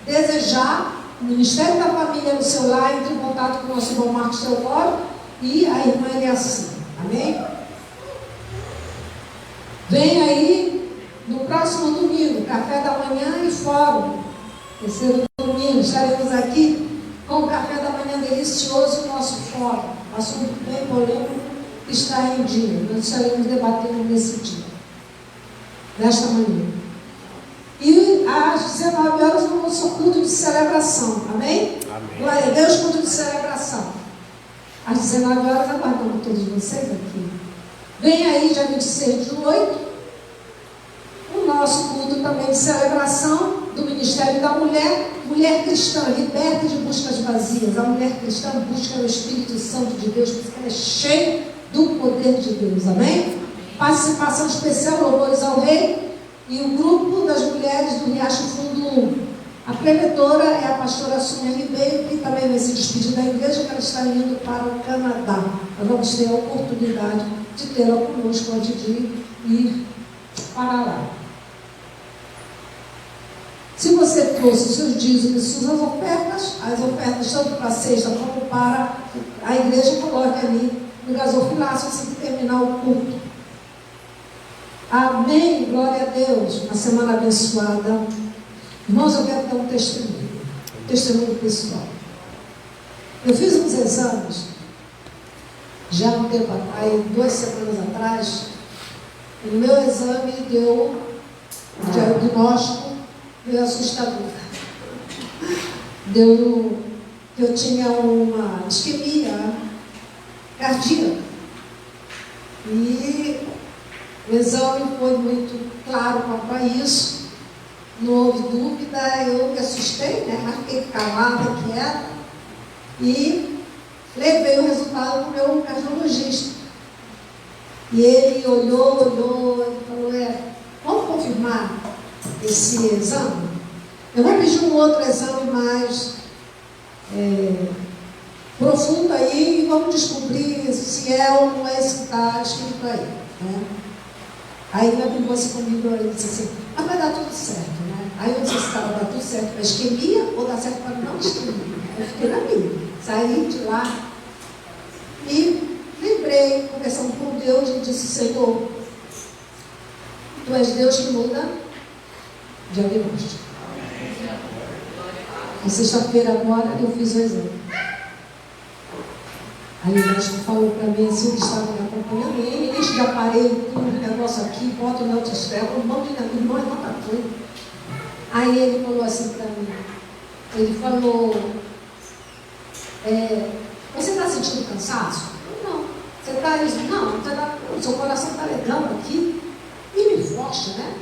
desejar, o Ministério da Família no seu lar, entre em contato com o nosso irmão Marcos Teodoro e a irmã Eliasim. Amém? Vem aí no próximo domingo, café da manhã e fórum. Terceiro domingo, estaremos aqui com o café da manhã delicioso, o nosso fórum. Um assunto bem polêmico que está em dia. Nós estaremos debatendo nesse dia, nesta manhã. E às 19 horas o nosso culto de celebração. Amém? Amém. Glória a Deus, culto de celebração. Às 19 horas aguardamos todos vocês aqui. Vem aí, dia 26/8, o nosso culto também de celebração do Ministério da Mulher. Mulher cristã, liberta de buscas vazias. A mulher cristã busca o Espírito Santo de Deus, porque ela é cheia do poder de Deus. Amém? Participação especial, louvores ao Rei, e o grupo das mulheres do Riacho Fundo 1. A preletora é a pastora Sônia Ribeiro, que também vai se despedir da igreja, que ela está indo para o Canadá. Nós vamos ter a oportunidade de tê-la conosco antes de ir para lá. Se você trouxe os seus dízimos e suas ofertas, as ofertas tanto para a sexta como para a igreja, coloque ali no gasofilácio assim que terminar o culto. Amém, glória a Deus. Uma semana abençoada. Irmãos, eu quero dar um testemunho pessoal. Eu fiz uns exames já há um tempo atrás, 2 semanas atrás, e no meu exame deu o diagnóstico meio assustador. Deu que eu tinha uma isquemia cardíaca. E o exame foi muito claro quanto a isso. Não houve dúvida, eu me assustei, né? Mas fiquei calada, quieta. E levei o resultado para o meu cardiologista. E ele olhou e falou, vamos confirmar esse exame? Eu vou pedir um outro exame mais profundo aí e vamos descobrir se é ou não é esse que está escrito aí. Né? Aí ele brigou assim comigo e disse assim, mas vai dar tudo certo, né? Aí eu disse, vai dar tudo certo para isquemia ou dá certo para não isquemia? Eu fiquei na minha. Saí de lá e lembrei, conversando com Deus e disse: Senhor, Tu és Deus que muda diagnóstico. Na sexta-feira agora eu fiz o exame. Aí o médico falou para mim assim, ele estava me acompanhando, ele enche de aparelho, um negócio aqui, bota o meu autoestrela, um monte de negócio, não é tanta coisa. Aí ele falou assim para mim, ele falou, você está sentindo cansaço? Não. Você está, não, seu coração está legal aqui, e me forte, né?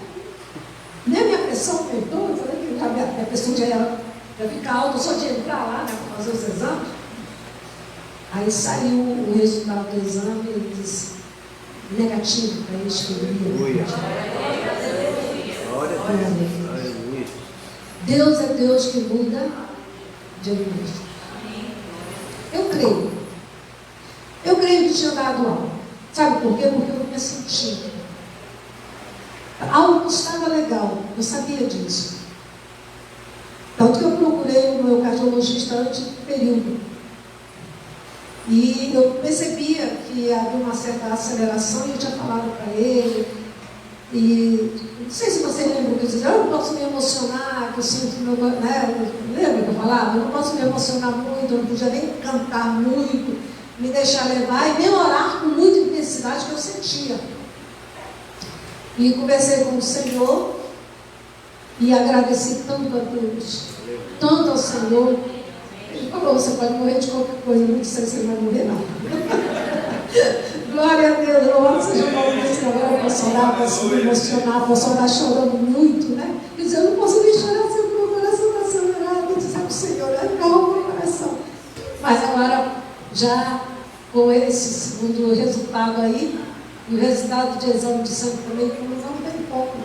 Nem a minha pressão aumentou, eu falei que a minha pressão já fica alta, só de entrar lá, né, para fazer os exames. Aí saiu o resultado do exame e ele disse, negativo para isquemia. Deus é Deus que muda diagnóstico. Eu creio. Eu creio que tinha dado algo. Sabe por quê? Porque eu me senti. Algo estava legal, eu sabia disso. Tanto que eu procurei o meu cardiologista antes do período. E eu percebia que havia uma certa aceleração e eu tinha falado para ele. E não sei se você lembra que eu dizia, eu não posso me emocionar, que eu sinto meu. Né? Lembra que eu falava? Eu não posso me emocionar muito, eu não podia nem cantar muito, me deixar levar e nem orar com muita intensidade que eu sentia. E conversei com o Senhor e agradeci tanto a Deus, tanto ao Senhor. Ele falou, você pode morrer de qualquer coisa, não sei se você vai morrer não. Glória a Deus, louvado seja o nome do Senhor. Agora eu posso orar, posso me emocionar, posso orar chorando muito, né? E dizer, eu não posso nem chorar se o meu coração está acelerado. Eu disse ao Senhor, calma o meu coração. Mas agora, já com esse segundo resultado aí, e o resultado de exame de sangue também, não tem pouco.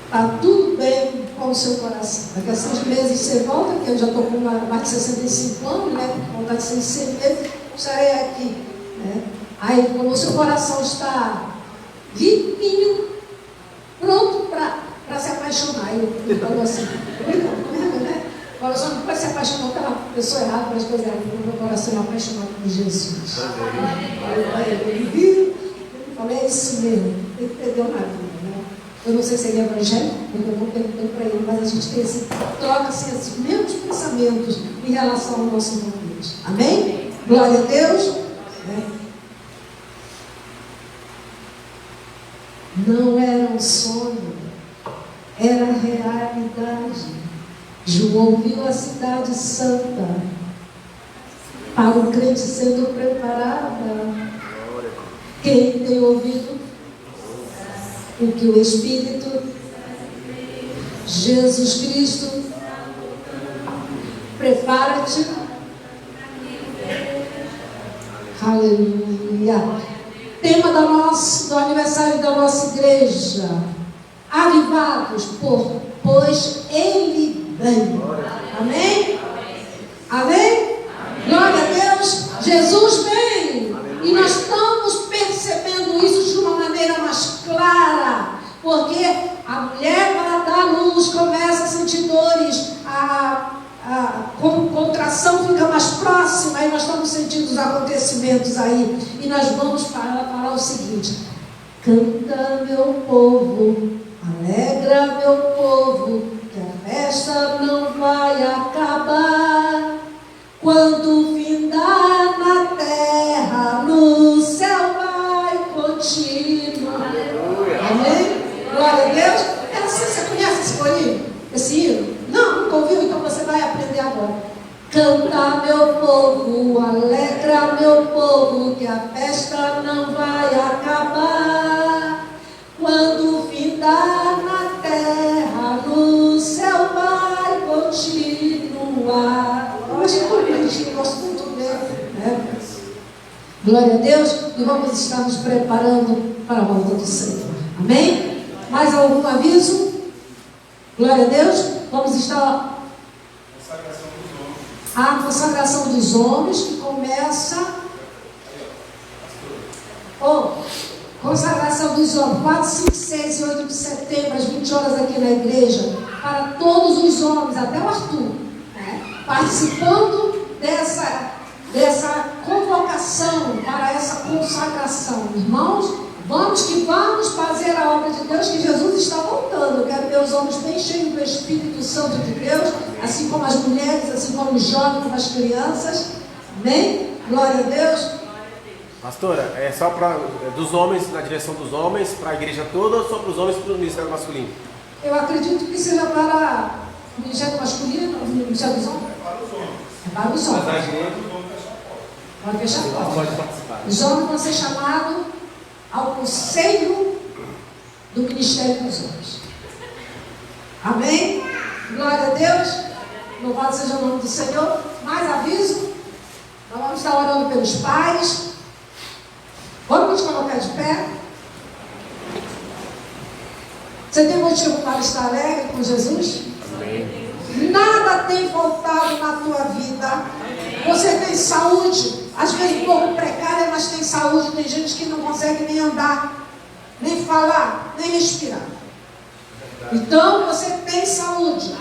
Está tudo bem com o seu coração. Daqui a 6 meses você volta, que eu já estou com mais de 65 anos, né? Vou voltar de 6 meses, estarei aqui. Né? Aí, como o seu coração está limpinho, pronto para se apaixonar. Ele falou assim, né? O coração não pode se apaixonar pela pessoa errada, pelas coisas erradas. O meu coração é apaixonado por Jesus. Ele viu. Falei, é isso mesmo, ele perdeu na vida, né? Eu não sei se ele é evangélico, porque eu não perguntei para ele, mas a gente tem troca esses mesmos pensamentos em relação ao nosso irmão Deus. Amém? Glória a Deus. Não era um sonho, era realidade. João viu a cidade santa para o crente sendo preparada. Quem tem ouvido o que o Espírito Jesus Cristo prepara-te. Aleluia. Tema do aniversário da nossa igreja: avivados, pois Ele vem. Amém? Amém? Glória a Deus. Jesus vem. E nós estamos percebendo isso de uma maneira mais clara, porque a mulher, para dar luz, começa a sentir dores, a contração fica mais próxima, e nós estamos sentindo os acontecimentos aí. E nós vamos falar o seguinte: canta, meu povo, alegra, meu povo, que a festa não vai acabar. Quando findar na terra, no céu vai continuar. Amém? Glória a Deus. Você conhece esse corinho? Esse hino? Não, nunca ouviu? Então você vai aprender agora. Canta, meu povo, alegra, meu povo, que a festa não vai acabar. Quando findar na terra, no céu vai continuar. Hoje é bonitinho, gosto muito dele, né? Glória a Deus. E vamos estar nos preparando para a volta do Senhor. Amém? Mais algum aviso? Glória a Deus. Vamos estar... A consagração dos homens, que começa... Consagração dos homens, 4, 5, 6 e 8 de setembro, às 20 horas aqui na igreja, para todos os homens, até o Arthur, né? Participando dessa convocação para essa consagração. Irmãos, vamos que vamos fazer a obra de Deus, que Jesus está voltando. Eu quero ver os homens bem cheios do Espírito Santo de Deus, assim como as mulheres, assim como os jovens, como as crianças. Amém? Glória a Deus. Pastora, é só para dos homens, na direção dos homens, para a igreja toda, ou só para os homens e para o ministério masculino? Eu acredito que seja para o ministério masculino, o ministério dos homens. É para os homens. Pode fechar a porta. Pode participar. Os homens vão ser chamados ao conselho do ministério dos homens. Amém? Glória a Deus. Louvado seja o nome do Senhor. Mais aviso. Nós vamos estar orando pelos pais. Vamos nos colocar de pé. Você tem motivo para estar alegre com Jesus? Amém. Nada tem faltado na tua vida. Você tem saúde. Às vezes um pouco precária, mas tem saúde. Tem gente que não consegue nem andar, nem falar, nem respirar. Então você tem saúde.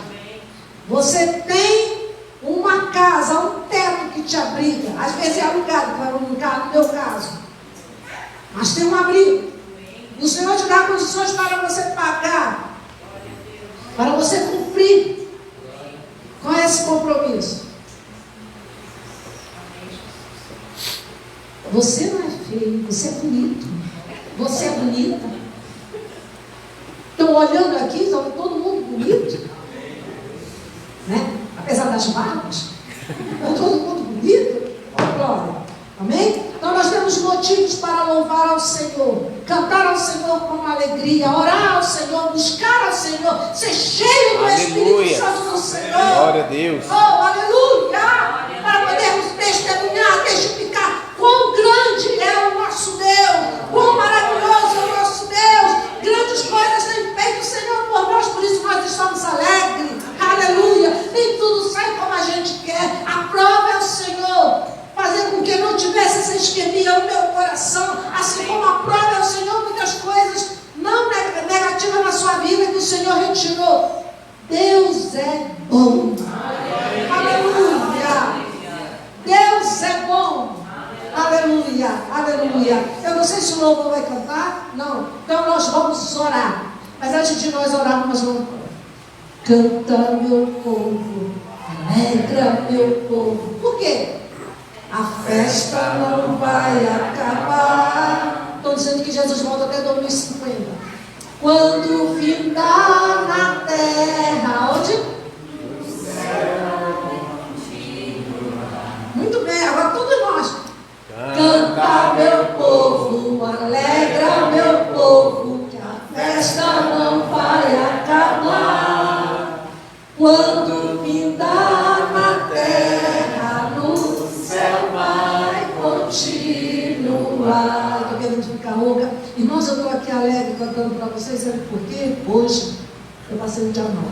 Você tem uma casa, um teto que te abriga. Às vezes é alugado, no meu caso. Mas tem um abrigo. O Senhor te dá condições para você pagar, para você cumprir com esse compromisso. Você não é feio, você é bonito. Você é bonita. Estão olhando aqui, estão todo mundo bonito. Né? Apesar das barbas. Está todo mundo bonito. Glória. Amém? Então nós temos motivos para louvar ao Senhor, cantar ao Senhor com alegria, orar ao Senhor, buscar ao Senhor, ser cheio do Espírito Santo do Senhor. Glória a Deus. Oh, aleluia! Para podermos testemunhar, testificar quão grande é o nosso Deus, quão maravilhoso é o nosso Deus. Grandes coisas tem feito o Senhor por nós, por isso nós estamos alegres. Aleluia! Nem tudo sai como a gente quer. A prova é o Senhor fazer com que não tivesse essa isquemia no meu coração, assim como a prova é o Senhor, muitas coisas não negativas na sua vida que o Senhor retirou. Deus é bom. Aleluia. Deus é bom. Aleluia. Aleluia. Eu não sei se o louvor vai cantar. Não. Então nós vamos orar. Mas antes de nós orarmos, nós vamos canta, meu povo, alegra, meu povo. Por quê? A festa não vai acabar. Estou dizendo que Jesus volta até 2050. Quando findar na terra, onde? Muito bem, agora todos nós. Canta, meu povo, alegra, meu povo, que a festa não vai acabar. Quando findar na terra, no céu vai continuar. Estou querendo ficar rouca. Irmãos, eu estou aqui alegre cantando para vocês, sabe por quê? Hoje eu passei o dia mal.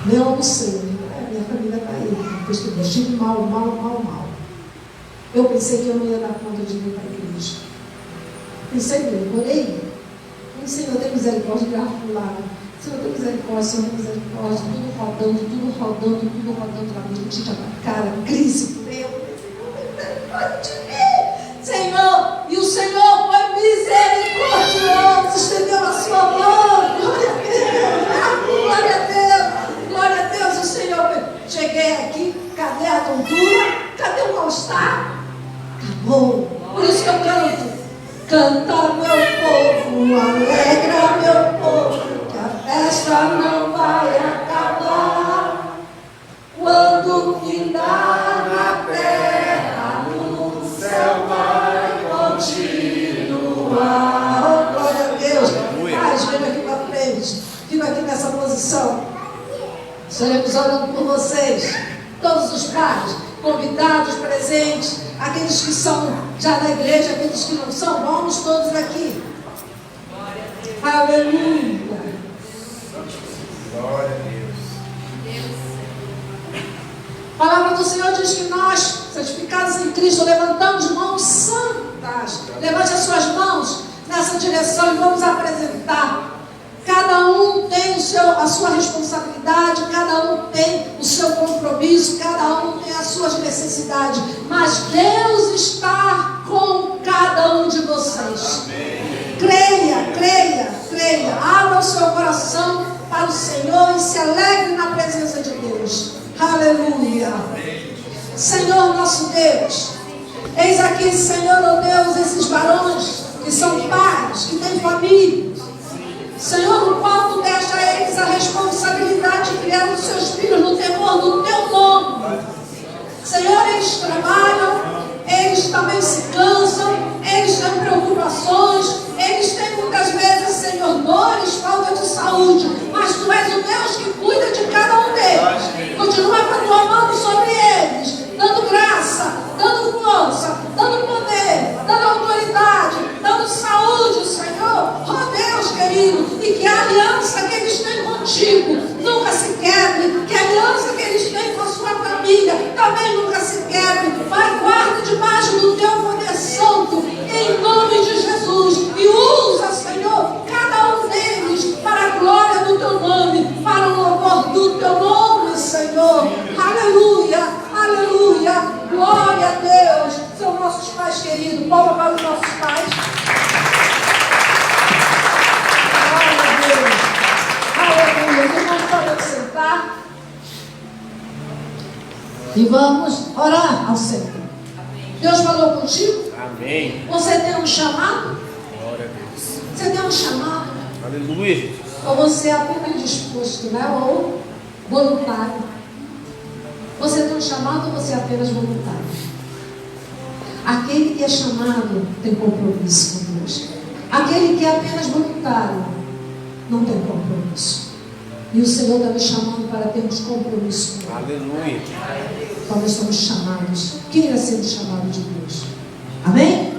Nem almocei. Minha família está aí. Eu estive mal. Eu pensei que eu não ia dar conta de vir para a igreja. Pensei mesmo, orei. Senhor, tem misericórdia, gravo lá. Senhor, tem misericórdia, Senhor, tem misericórdia. Tudo rodando na mente, na cara, crise por eu. Senhor, e o Senhor foi misericordioso, estendeu a sua mão. Glória a Deus, glória a Deus, o Senhor. Cheguei aqui, cadê a tontura? Cadê o mal-estar? Acabou. Por isso que eu canto. Canta, meu povo, alegra, meu povo, que a festa não vai acabar. Quando findar na terra, no céu vai continuar. Oh, glória a Deus. Paz, vem aqui para frente. Fica aqui nessa posição. Estaremos orando por vocês. Todos os pais, convidados, presentes, aqueles que são já da igreja, aqueles que não são, vamos todos aqui. Aleluia. Glória a Deus. A palavra do Senhor diz que nós, santificados em Cristo, levantamos mãos santas. Levante as suas mãos nessa direção e vamos apresentar cada Cada um tem a sua responsabilidade, cada um tem o seu compromisso, cada um tem as suas necessidades. Mas Deus está com cada um de vocês. Creia, creia, creia. Abra o seu coração para o Senhor e se alegre na presença de Deus. Aleluia. Senhor nosso Deus, eis aqui, Senhor, oh Deus, esses varões que são pais, que têm família. Senhor, no qual tu deste a eles a responsabilidade de criar os seus filhos no temor do teu nome. Senhor, eles trabalham, eles também se cansam, eles têm preocupações, eles têm muitas vezes, Senhor, dores, falta de saúde, mas tu és o Deus que cuida de cada um deles. Continua com a tua mão sobre eles, dando graça, dando força, dando poder, dando autoridade, dando saúde, Senhor. Oh Deus querido, e que a aliança que eles têm contigo nunca se quebre, que a aliança que eles têm com a sua família também nunca se quebre. Pai, guarda debaixo do teu poder santo, em nome de Jesus, e usa, Senhor, cada um deles para a glória do teu nome, para o louvor do teu nome, Senhor. Aleluia, aleluia, glória a Deus. São nossos pais queridos, palma para os nossos pais. Glória a Deus, aleluia. Os irmãos podem sentar e vamos orar ao Senhor. Deus falou contigo? Amém. Você tem um chamado? Glória a Deus. Você tem um chamado? Aleluia, Jesus. Ou você é apenas disposto, né? Ou voluntário? Você tem um chamado ou você é apenas voluntário? Aquele que é chamado tem compromisso com Deus. Aquele que é apenas voluntário não tem compromisso. E o Senhor está nos chamando para termos compromisso com Ele. Aleluia. Então nós somos chamados. Queira ser um chamado de Deus. Amém?